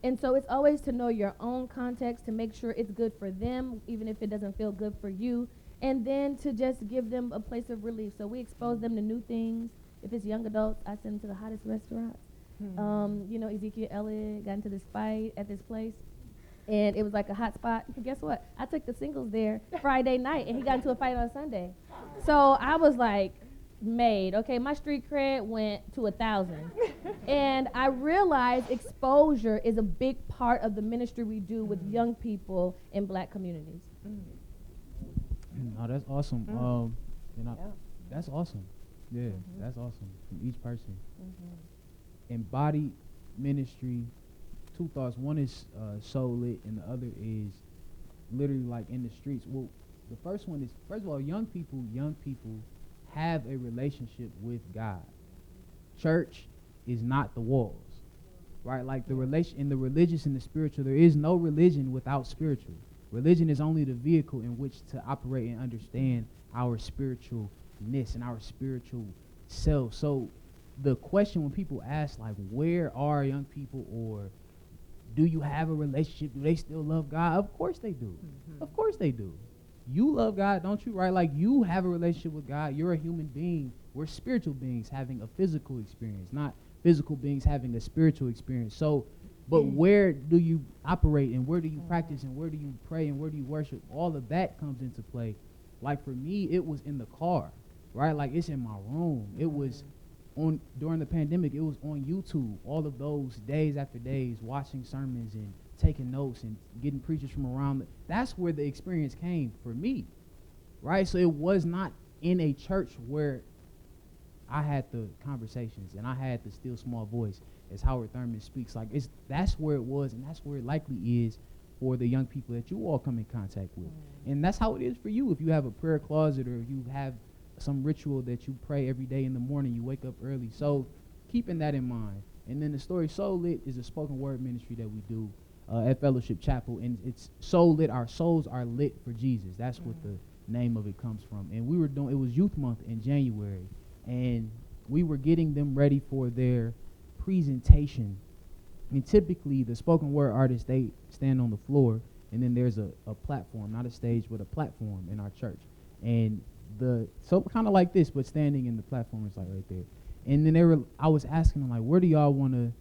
And so it's always to know your own context, to make sure it's good for them, even if it doesn't feel good for you, and then to just give them a place of relief. So we expose them to new things. If it's young adults, I send them to the hottest restaurants. You know, Ezekiel Elliott got into this fight at this place, and it was like a hot spot. But guess what? I took the singles there Friday night, and he got into a fight on Sunday. So I was like, made. Okay, my street cred went to 1,000. And I realized exposure is a big part of the ministry we do with young people in Black communities. Oh, that's awesome. That's awesome. Yeah, that's awesome from each person. Embodied ministry, two thoughts. One is soul lit, and the other is literally like in the streets. Well, the first one is, first of all, young people have a relationship with God. Church is not the walls, right? Like the relation in the religious and the spiritual, there is no religion without spiritual. Religion is only the vehicle in which to operate and understand our spiritualness and our spiritual self. So the question when people ask, like, where are young people, or do you have a relationship? Do they still love God? Of course they do. Of course they do. You love God, don't you, right? Like, you have a relationship with God. You're a human being. We're spiritual beings having a physical experience, not physical beings having a spiritual experience. So But where do you operate, and where do you practice, and where do you pray, and where do you worship? All of that comes into play. Like for me, it was in the car, right? Like it's in my room. It was on during the pandemic. It was on YouTube. All of those days after days, watching sermons and taking notes and getting preachers from around. That's where the experience came for me, right? So it was not in a church where I had the conversations and I had the still small voice, as Howard Thurman speaks. Like that's where it was, and that's where it likely is for the young people that you all come in contact with. And that's how it is for you. If you have a prayer closet, or you have some ritual that you pray every day in the morning, you wake up early. So keeping that in mind. And then the story Soul Lit is a spoken word ministry that we do at Fellowship Chapel, and it's Soul Lit. Our souls are lit for Jesus. That's what the name of it comes from. And we were doing, it was Youth Month in January, and we were getting them ready for their presentation. And typically the spoken word artists, they stand on the floor, and then there's a platform, not a stage, but a platform in our church. And so kind of like this, but standing in the platform is like right there. And then I was asking them, like, where do y'all want to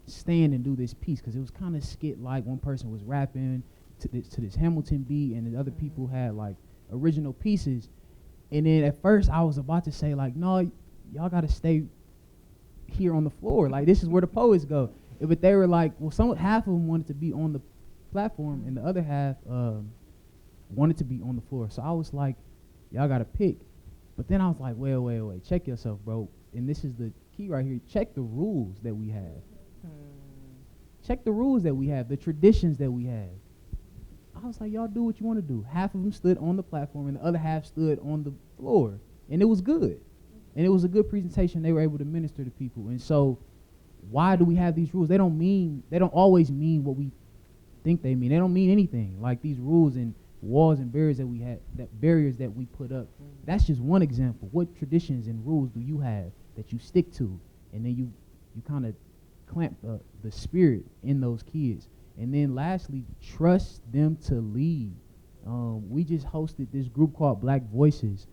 stand and do this piece? Because it was kind of skit like. One person was rapping to this Hamilton beat, and the other people had like original pieces. And then at first I was about to say like, no, y'all got to stay here on the floor. Like, this is where the poets go. But they were like, well, half of them wanted to be on the platform, and the other half wanted to be on the floor. So I was like, y'all got to pick. But then I was like, wait, check yourself, bro. And this is the key right here. Check the rules that we have. Check the rules that we have, the traditions that we have. I was like, y'all do what you want to do. Half of them stood on the platform, and the other half stood on the floor. And it was good. And it was a good presentation. They were able to minister to people. And so why do we have these rules? They don't always mean what we think they mean. They don't mean anything. Like these rules and walls and barriers that we have, barriers that we put up. That's just one example. What traditions and rules do you have that you stick to? And then you kind of clamp the spirit in those kids. And then lastly, trust them to lead. We just hosted this group called Black Voices.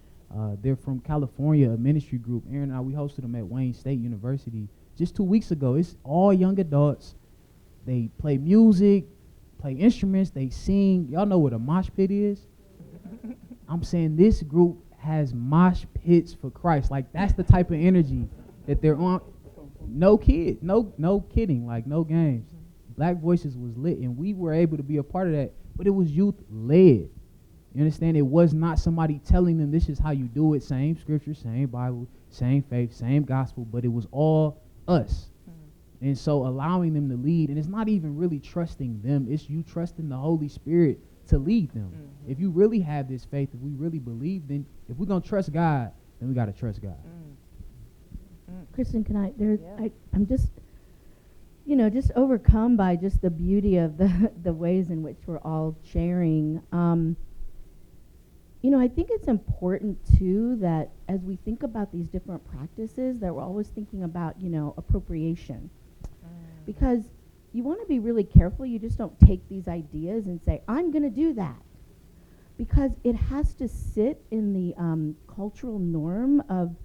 They're from California, a ministry group. Aaron and I, we hosted them at Wayne State University just 2 weeks ago. It's all young adults. They play music, play instruments, they sing. Y'all know what a mosh pit is? I'm saying this group has mosh pits for Christ. Like, that's the type of energy that they're on. No kidding, like no games. Black Voices was lit, and we were able to be a part of that, but it was youth-led. You understand? It was not somebody telling them this is how you do it, same scripture, same Bible, same faith, same gospel, but it was all us. And so allowing them to lead, and it's not even really trusting them, it's you trusting the Holy Spirit to lead them. If you really have this faith, if we really believe, then if we're going to trust God, then we got to trust God. Kristen, I'm just, just overcome by just the beauty of the ways in which we're all sharing. I think it's important too that as we think about these different practices, that we're always thinking about, appropriation. Because you want to be really careful. You just don't take these ideas and say, I'm going to do that. Because it has to sit in the cultural norm of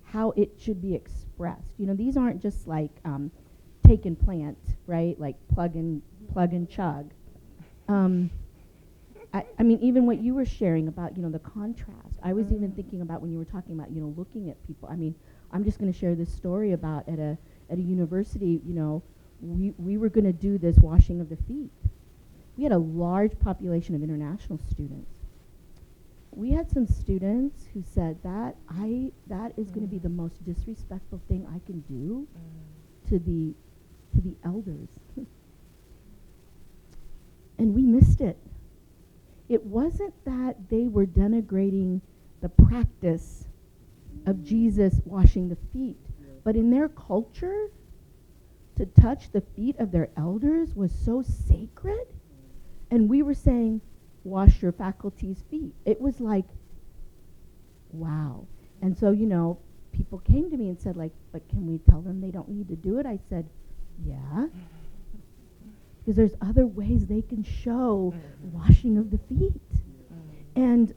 how it should be expressed. These aren't just like take and plant, right? Like plug and chug. I mean, even what you were sharing about, the contrast. I was even thinking about when you were talking about, looking at people. I mean, I'm just going to share this story about at a university, we were going to do this washing of the feet. We had a large population of international students. We had some students who said that is going to be the most disrespectful thing I can do to the elders. And we missed it. It wasn't that they were denigrating the practice of Jesus washing the feet, but in their culture, to touch the feet of their elders was so sacred. And we were saying, wash your faculty's feet. It was like, wow. And so, people came to me and said, like, but can we tell them they don't need to do it? I said, yeah. Because there's other ways they can show washing of the feet. And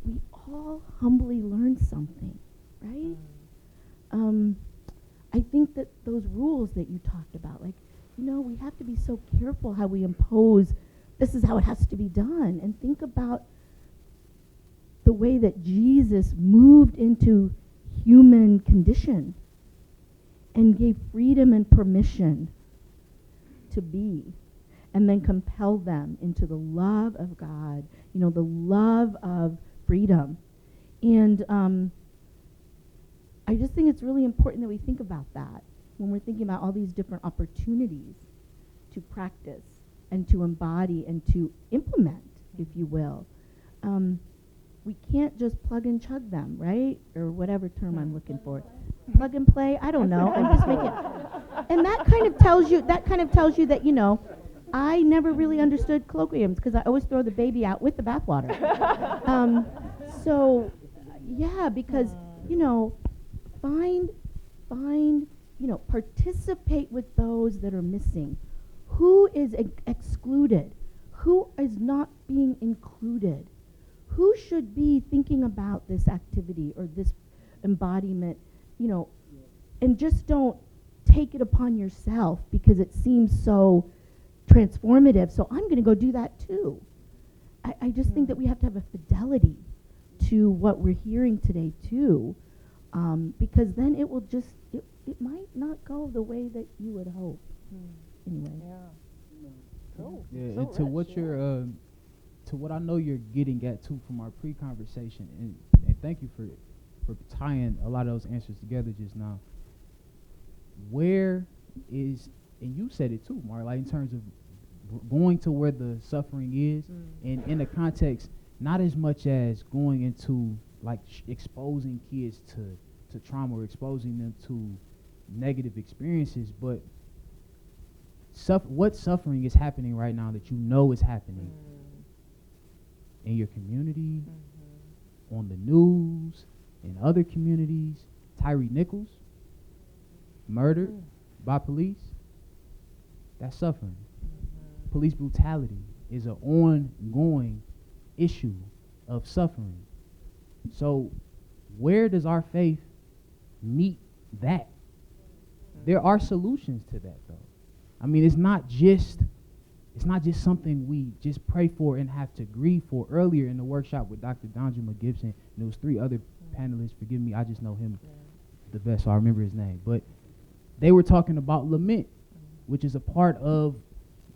we all humbly learned something, right? I think that those rules that you talked about, like, we have to be so careful how we impose, this is how it has to be done. And think about the way that Jesus moved into human condition and gave freedom and permission to be, and then compelled them into the love of God, the love of freedom. And I just think it's really important that we think about that when we're thinking about all these different opportunities to practice and to embody and to implement, if you will. We can't just plug and chug them, right? Or whatever term I'm looking for. Plug and play? I don't know. I'm just making. And that kind of tells you that, I never really understood colloquiums because I always throw the baby out with the bathwater. So, yeah, because, find, participate with those that are missing. Who is excluded? Who is not being included? Who should be thinking about this activity or this embodiment, and just don't take it upon yourself because it seems so transformative. So I'm going to go do that too. I just think that we have to have a fidelity to what we're hearing today too, because then it will just, it might not go the way that you would hope. Anyway. Yeah. Cool. Yeah, So and to rich, what yeah. you're, to what I know you're getting at too from our pre-conversation, and thank you for tying a lot of those answers together just now. Where is, and you said it too, Mark, like in terms of going to where the suffering is, and in the context, not as much as going into like exposing kids to trauma or exposing them to negative experiences, but what suffering is happening right now that you know is happening in your community, on the news, in other communities. Tyree Nichols, murdered by police. That's suffering. Police brutality is an ongoing issue of suffering. So where does our faith meet that? There are solutions to that, though. I mean, it's not just something we just pray for and have to grieve for. Earlier in the workshop with Dr. Donjuma Gibson, and there was 3 other panelists. Forgive me, I just know him the best, so I remember his name. But they were talking about lament, which is a part of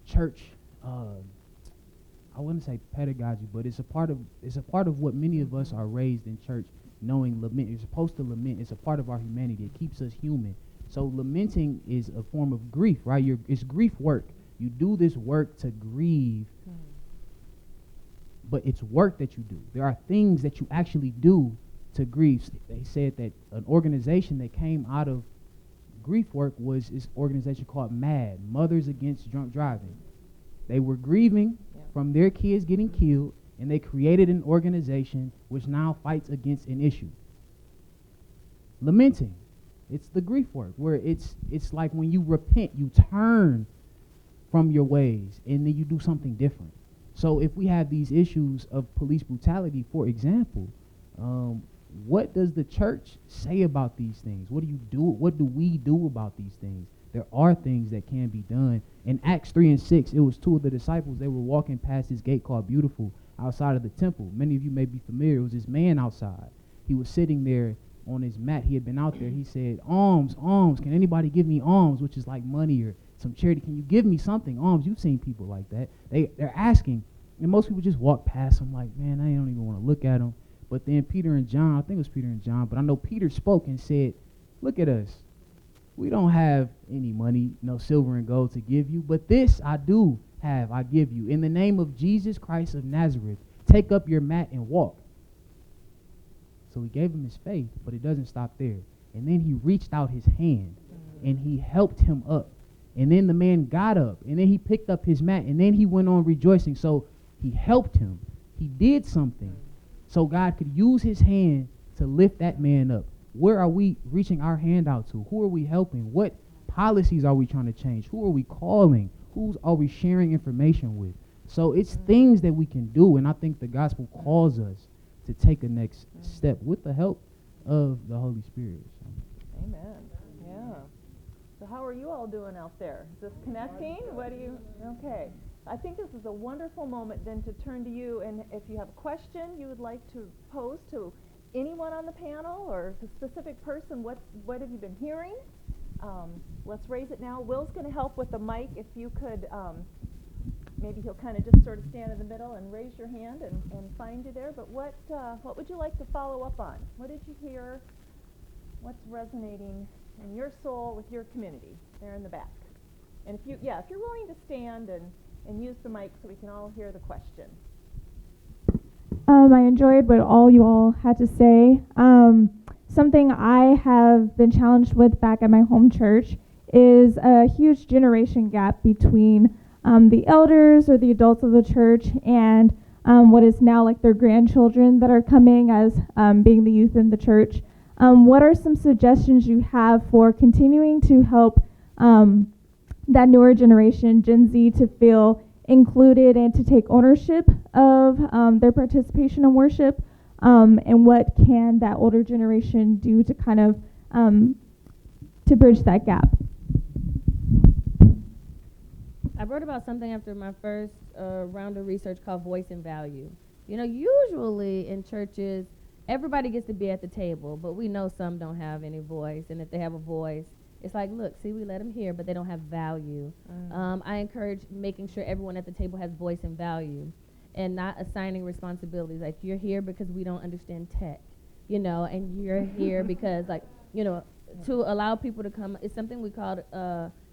church. I wouldn't say pedagogy, but it's a part of what many of us are raised in church, knowing lament. You're supposed to lament. It's a part of our humanity. It keeps us human. So lamenting is a form of grief, right? It's grief work. You do this work to grieve, but it's work that you do. There are things that you actually do to grieve. They said that an organization that came out of grief work was this organization called MAD, Mothers Against Drunk Driving. They were grieving from their kids getting killed, and they created an organization which now fights against an issue. Lamenting. It's the grief work where it's like when you repent, you turn from your ways, and then you do something different. So if we have these issues of police brutality, for example, what does the church say about these things? What do you do? What do we do about these things? There are things that can be done. In Acts 3 and 6, it was 2 of the disciples. They were walking past this gate called Beautiful outside of the temple. Many of you may be familiar. It was this man outside. He was sitting there on his mat. He had been out there. He said, alms, alms. Can anybody give me alms, which is like money or some charity? Can you give me something? Alms. You've seen people like that. They're asking. And most people just walk past them like, man, I don't even want to look at them. But then Peter and John, I think it was Peter and John, but I know Peter spoke and said, look at us. We don't have any money, no silver and gold to give you, but this I do have, I give you. In the name of Jesus Christ of Nazareth, take up your mat and walk. So he gave him his faith, but it doesn't stop there. And then he reached out his hand, and he helped him up. And then the man got up, and then he picked up his mat, and then he went on rejoicing. So he helped him. He did something. So God could use his hand to lift that man up. Where are we reaching our hand out to? Who are we helping? What policies are we trying to change? Who are we calling? Who are we sharing information with? So it's things that we can do, and I think the gospel calls us to take a next step with the help of the Holy Spirit. Amen. Yeah. So how are you all doing out there? Is this connecting? What do you, okay. I think this is a wonderful moment then to turn to you, and if you have a question you would like to pose to anyone on the panel or a specific person, what have you been hearing? Let's raise it now. Will's going to help with the mic. If you could, maybe he'll kind of just sort of stand in the middle and raise your hand and find you there. But what would you like to follow up on? What did you hear? What's resonating in your soul with your community there in the back? And if you're willing to stand and use the mic so we can all hear the question. I enjoyed what all you all had to say. Something I have been challenged with back at my home church is a huge generation gap between the elders or the adults of the church and what is now like their grandchildren that are coming as being the youth in the church. What are some suggestions you have for continuing to help that newer generation, Gen Z, to feel included and to take ownership of their participation in worship? And what can that older generation do to kind of to bridge that gap? I wrote about something after my first round of research called voice and value. You know, usually in churches, everybody gets to be at the table, but we know some don't have any voice, and if they have a voice, it's like, look, see, we let them hear, but they don't have value. I encourage making sure everyone at the table has voice and value, and not assigning responsibilities. Like, you're here because we don't understand tech, you know, and you're here because, like, you know, to allow people to come. It's something we called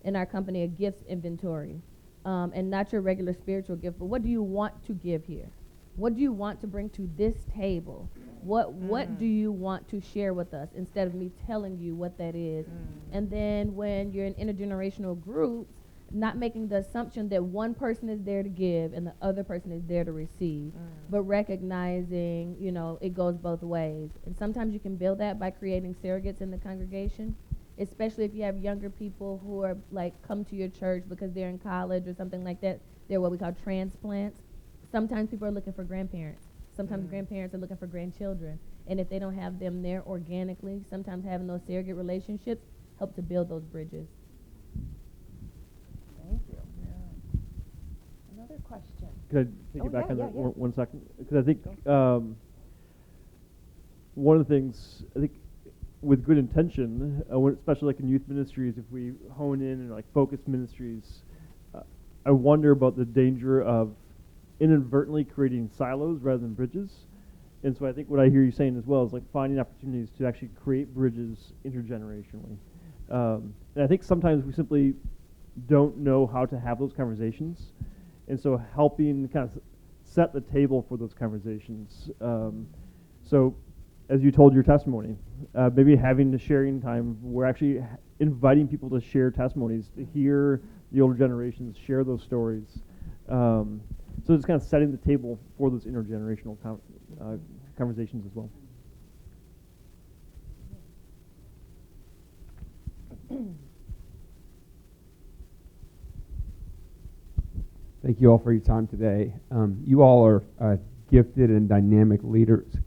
in our company a gifts inventory, and not your regular spiritual gift, but what do you want to give here? What do you want to bring to this table? What do you want to share with us, instead of me telling you what that is? And then when you're in intergenerational groups, not making the assumption that one person is there to give and the other person is there to receive, but recognizing, you know, it goes both ways. And sometimes you can build that by creating surrogates in the congregation, especially if you have younger people who are like come to your church because they're in college or something like that. They're what we call transplants. Sometimes people are looking for grandparents. Sometimes grandparents are looking for grandchildren. And if they don't have them there organically, sometimes having those surrogate relationships help to build those bridges. Thank you. Another question. Could I take you back on that yeah. 1 second? Because I think one of the things, I think with good intention, especially like in youth ministries, if we hone in and like focus ministries, I wonder about the danger of inadvertently creating silos rather than bridges. And so I think what I hear you saying as well is like finding opportunities to actually create bridges intergenerationally. And I think sometimes we simply don't know how to have those conversations. And so helping kind of set the table for those conversations. So as you told your testimony, maybe having the sharing time, we're actually inviting people to share testimonies, to hear the older generations share those stories. So it's kind of setting the table for those intergenerational conversations as well. Thank you all for your time today. You all are gifted and dynamic leaders,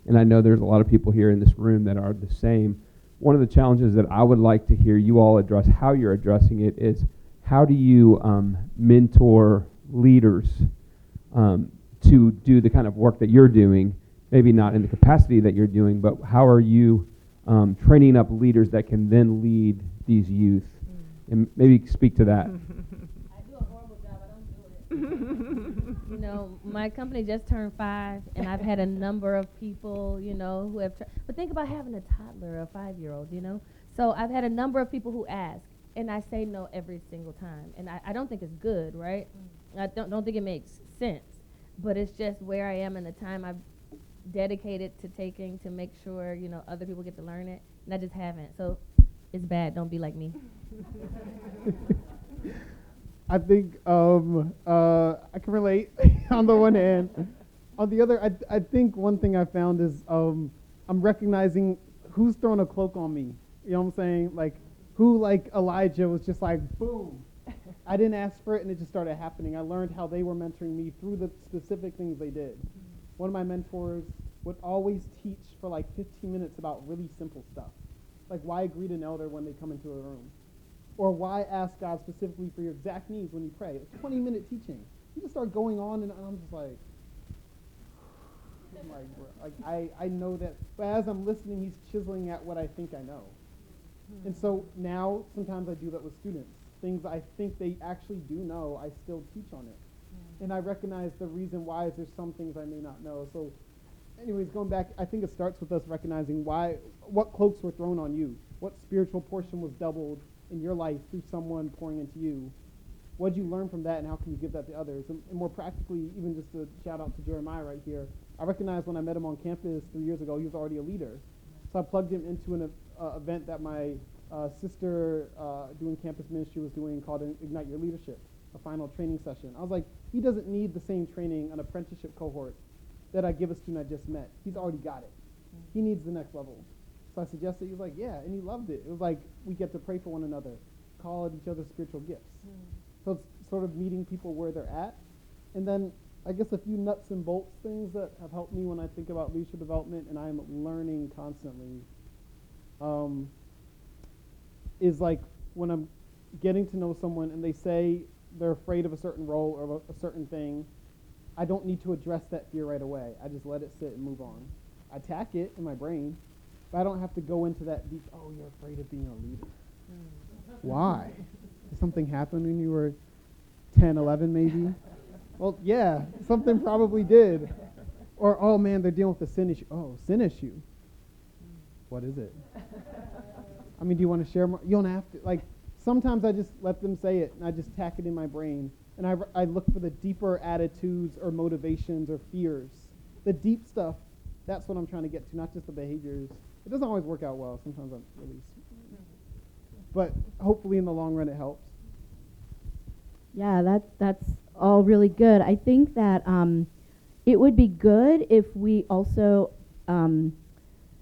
and I know there's a lot of people here in this room that are the same. One of the challenges that I would like to hear you all address, how you're addressing it, is how do you mentor leaders to do the kind of work that you're doing, maybe not in the capacity that you're doing, but how are you training up leaders that can then lead these youth? And maybe speak to that. I do a horrible job. I don't do it. You know, my company just turned 5, and I've had a number of people, you know, who have but think about having a toddler, a 5-year-old, you know. So I've had a number of people who ask, and I say no every single time. And I don't think it's good, right? I don't think it makes sense. But it's just where I am and the time I've dedicated to taking to make sure, you know, other people get to learn it. And I just haven't. So it's bad. Don't be like me. I think I can relate on the one hand. On the other, I think one thing I found is I'm recognizing who's throwing a cloak on me. You know what I'm saying? Like, who, like Elijah, was just like, boom. I didn't ask for it, and it just started happening. I learned how they were mentoring me through the specific things they did. One of my mentors would always teach for like 15 minutes about really simple stuff, like why greet an elder when they come into a room. Or why ask God specifically for your exact needs when you pray? A 20-minute teaching. You just start going on, and I'm just like, I know that. But as I'm listening, he's chiseling at what I think I know. And so now, sometimes I do that with students. Things I think they actually do know, I still teach on it. And I recognize the reason why is there's some things I may not know. So anyways, going back, I think it starts with us recognizing what cloaks were thrown on you. What spiritual portion was doubled in your life through someone pouring into you. What did you learn from that, and how can you give that to others? And more practically, even just a shout out to Jeremiah right here, I recognized when I met him on campus 3 years ago, he was already a leader. So I plugged him into an event that my sister doing campus ministry was doing called Ignite Your Leadership, a final training session. I was like, he doesn't need the same training, an apprenticeship cohort that I give a student I just met. He's already got it. He needs the next level. So I suggested, he was like, yeah, and he loved it. It was like we get to pray for one another, call out each other's spiritual gifts. So it's sort of meeting people where they're at. And then I guess a few nuts and bolts things that have helped me when I think about leadership development, and I'm learning constantly, is like when I'm getting to know someone and they say they're afraid of a certain role or a certain thing, I don't need to address that fear right away. I just let it sit and move on. I attack it in my brain, but I don't have to go into that deep, oh, you're afraid of being a leader. Why? Did something happen when you were 10, 11 maybe? Well, yeah, something probably did. Or, oh man, they're dealing with a sin issue. Oh, sin issue. What is it? I mean, do you want to share more? You don't have to. Like, sometimes I just let them say it, and I just tack it in my brain. And I look for the deeper attitudes or motivations or fears. The deep stuff, that's what I'm trying to get to, not just the behaviors. It doesn't always work out well. Sometimes I'm released. But hopefully in the long run it helps. Yeah, that's all really good. I think that it would be good if we also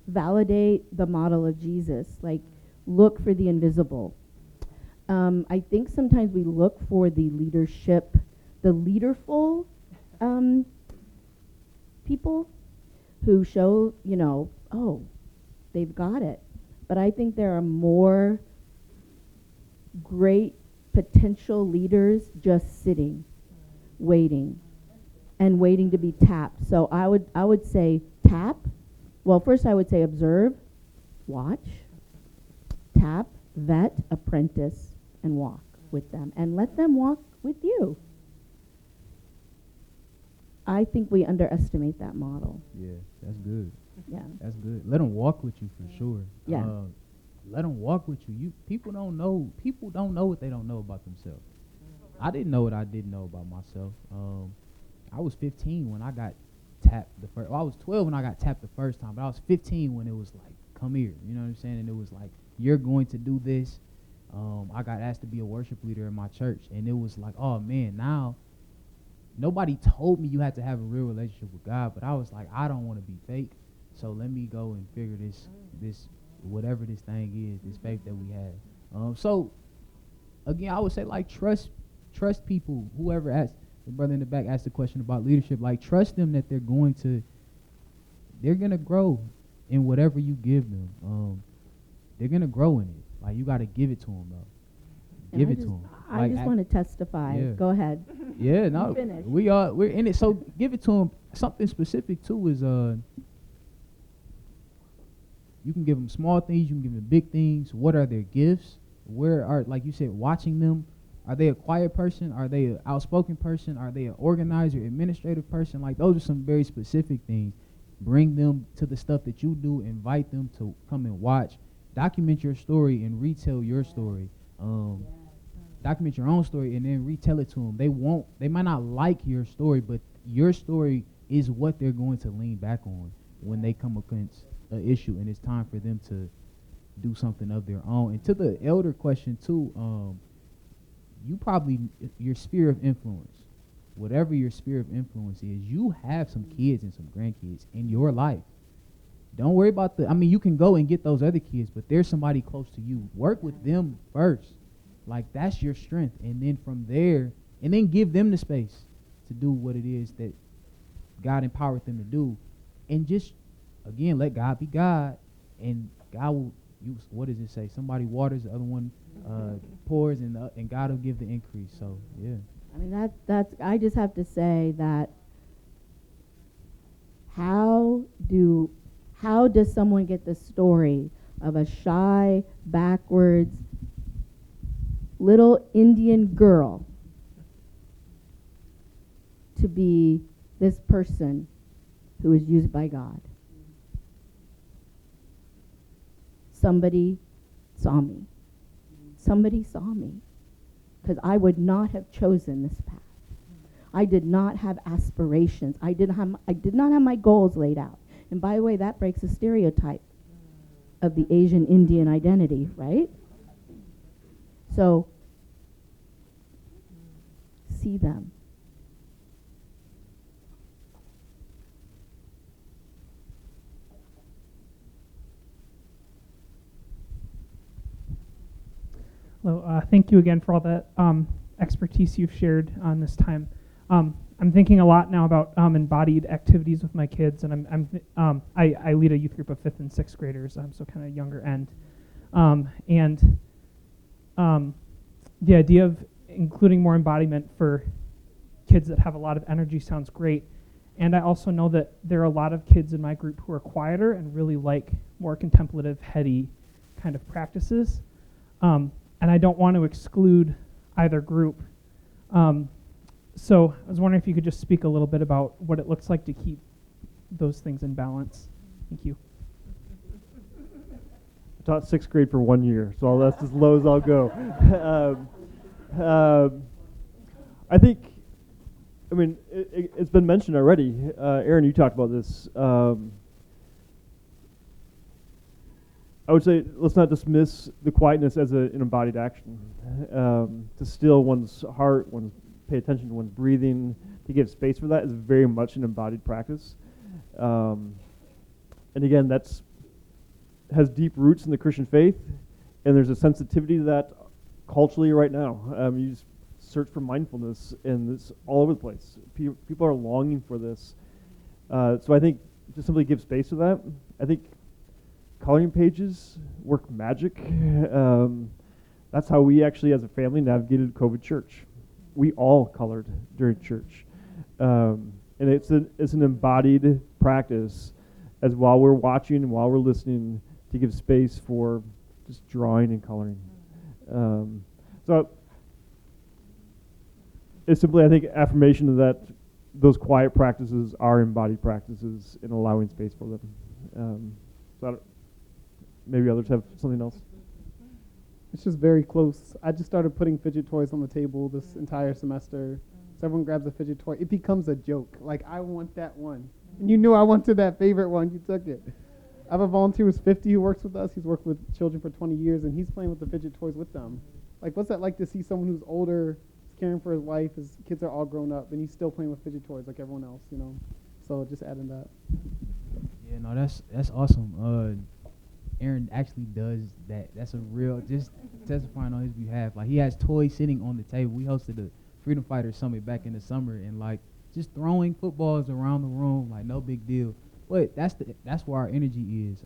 validate the model of Jesus, like look for the invisible. I think sometimes we look for the leadership, the leaderful people who show, oh, they've got it. But I think there are more great potential leaders just sitting, waiting to be tapped. So I would say tap. Well, first I would say observe, watch, tap, vet, apprentice, and walk with them, and let them walk with you. I think we underestimate that model. Yeah, that's good. Yeah. That's good. Let them walk with you for sure. Yeah. Let them walk with you. People don't know what they don't know about themselves. I didn't know what I didn't know about myself. I was 15 when I got tapped the first. Well, I was 12 when I got tapped the first time, but I was 15 when it was like, come here. You know what I'm saying? And it was like, you're going to do this. I got asked to be a worship leader in my church, and it was like, oh man, now nobody told me you had to have a real relationship with God, but I was like, I don't want to be fake, so let me go and figure this whatever this thing is, this faith that we have. So again, I would say like trust people. Whoever asked, the brother in the back asked the question about leadership, like trust them that they're gonna grow in whatever you give them. They're gonna grow in it. Like, you got to give it to them, though. Give it to them. I just want to testify. Yeah. Go ahead. Yeah, no. We're in it. So give it to them. Something specific, too, is you can give them small things. You can give them big things. What are their gifts? Where are, like you said, watching them. Are they a quiet person? Are they an outspoken person? Are they an organizer, administrative person? Like, those are some very specific things. Bring them to the stuff that you do. Invite them to come and watch. Document your story and retell your story. Document your own story and then retell it to them. They might not like your story, but your story is what they're going to lean back on when they come against an issue, and it's time for them to do something of their own. And to the elder question too, you probably, your sphere of influence, whatever your sphere of influence is, you have some kids and some grandkids in your life. Don't worry about you can go and get those other kids, but there's somebody close to you. Work with them first. Like, that's your strength. And then from there, and then give them the space to do what it is that God empowered them to do. And just, again, let God be God, and God will what does it say? Somebody waters, the other one pours, and God will give the increase. So yeah. I mean, that's. I just have to say that. How does someone get the story of a shy, backwards, little Indian girl to be this person who is used by God? Somebody saw me. Somebody saw me. Because I would not have chosen this path. I did not have aspirations. I did not have my goals laid out. And by the way, that breaks a stereotype of the Asian Indian identity, right? So, see them. Well, thank you again for all the expertise you've shared on this time. I'm thinking a lot now about embodied activities with my kids, and I lead a youth group of 5th and 6th graders, so kind of younger end. The idea of including more embodiment for kids that have a lot of energy sounds great. And I also know that there are a lot of kids in my group who are quieter and really like more contemplative, heady kind of practices. And I don't want to exclude either group. So I was wondering if you could just speak a little bit about what it looks like to keep those things in balance. Thank you. I taught 6th grade for 1 year, so that's as low as I'll go. I think, I mean, it's been mentioned already. Aaron, you talked about this. I would say let's not dismiss the quietness as an embodied action. To still one's heart, pay attention to one's breathing, to give space for that is very much an embodied practice. And again, has deep roots in the Christian faith, and there's a sensitivity to that culturally right now. You just search for mindfulness, and it's all over the place. People are longing for this. So I think just simply give space to that. I think coloring pages work magic. That's how we actually, as a family, navigated COVID church. We all colored during church. And it's an embodied practice, as while we're watching and while we're listening, to give space for just drawing and coloring. So it's simply, I think, affirmation that those quiet practices are embodied practices and allowing space for them. Maybe others have something else. It's just very close. I just started putting fidget toys on the table this entire semester. So everyone grabs a fidget toy. It becomes a joke. Like, I want that one. And you knew I wanted that favorite one. You took it. I have a volunteer who's 50 who works with us. He's worked with children for 20 years, and he's playing with the fidget toys with them. Like, what's that like to see someone who's older, caring for his wife, his kids are all grown up, and he's still playing with fidget toys like everyone else, you know? So just adding that. Yeah, no, that's awesome. Aaron actually does that. That's a real, just testifying on his behalf. Like, he has toys sitting on the table. We hosted the Freedom Fighter Summit back in the summer, and like just throwing footballs around the room, like no big deal. But that's where our energy is.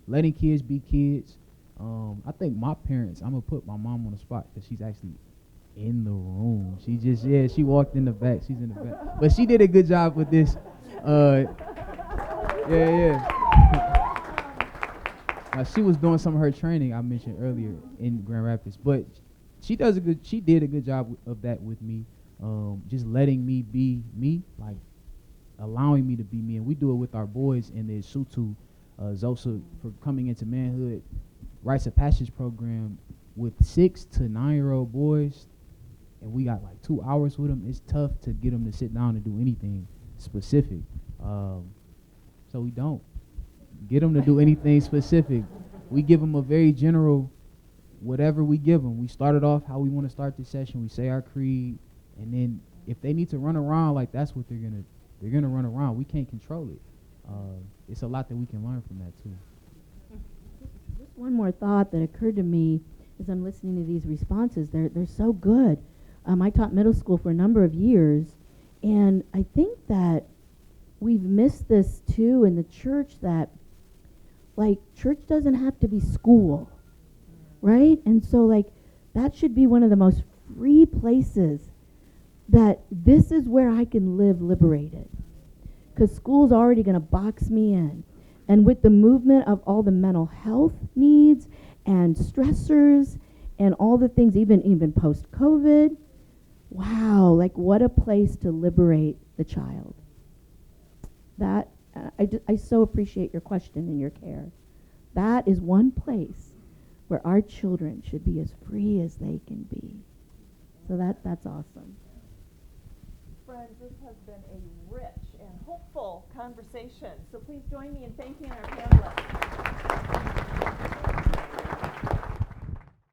Letting kids be kids. I think my parents, I'm gonna put my mom on the spot because she's actually in the room. She walked in the back. She's in the back, but she did a good job with this. She was doing some of her training I mentioned earlier in Grand Rapids, but she did a good job of that with me, just letting me be me, like allowing me to be me. And we do it with our boys in the Sutu Zosa for coming into manhood rites of passage program with 6 to 9-year-old boys, and we got like 2 hours with them. It's tough to get them to sit down and do anything specific, so we don't get them to do anything specific. We give them a very general, whatever we give them. We started off how we want to start the session. We say our creed, and then if they need to run around, like that's what they're gonna run around. We can't control it. It's a lot that we can learn from that too. Just one more thought that occurred to me as I'm listening to these responses. They're so good. I taught middle school for a number of years, and I think that we've missed this too in the church, that like, church doesn't have to be school, right? And so, like, that should be one of the most free places, that this is where I can live liberated. Because school's already going to box me in. And with the movement of all the mental health needs and stressors and all the things, even post-COVID, wow, like, what a place to liberate the child. That, I so appreciate your question and your care. That is one place where our children should be as free as they can be. So that's awesome. Friends, this has been a rich and hopeful conversation. So please join me in thanking our panelists.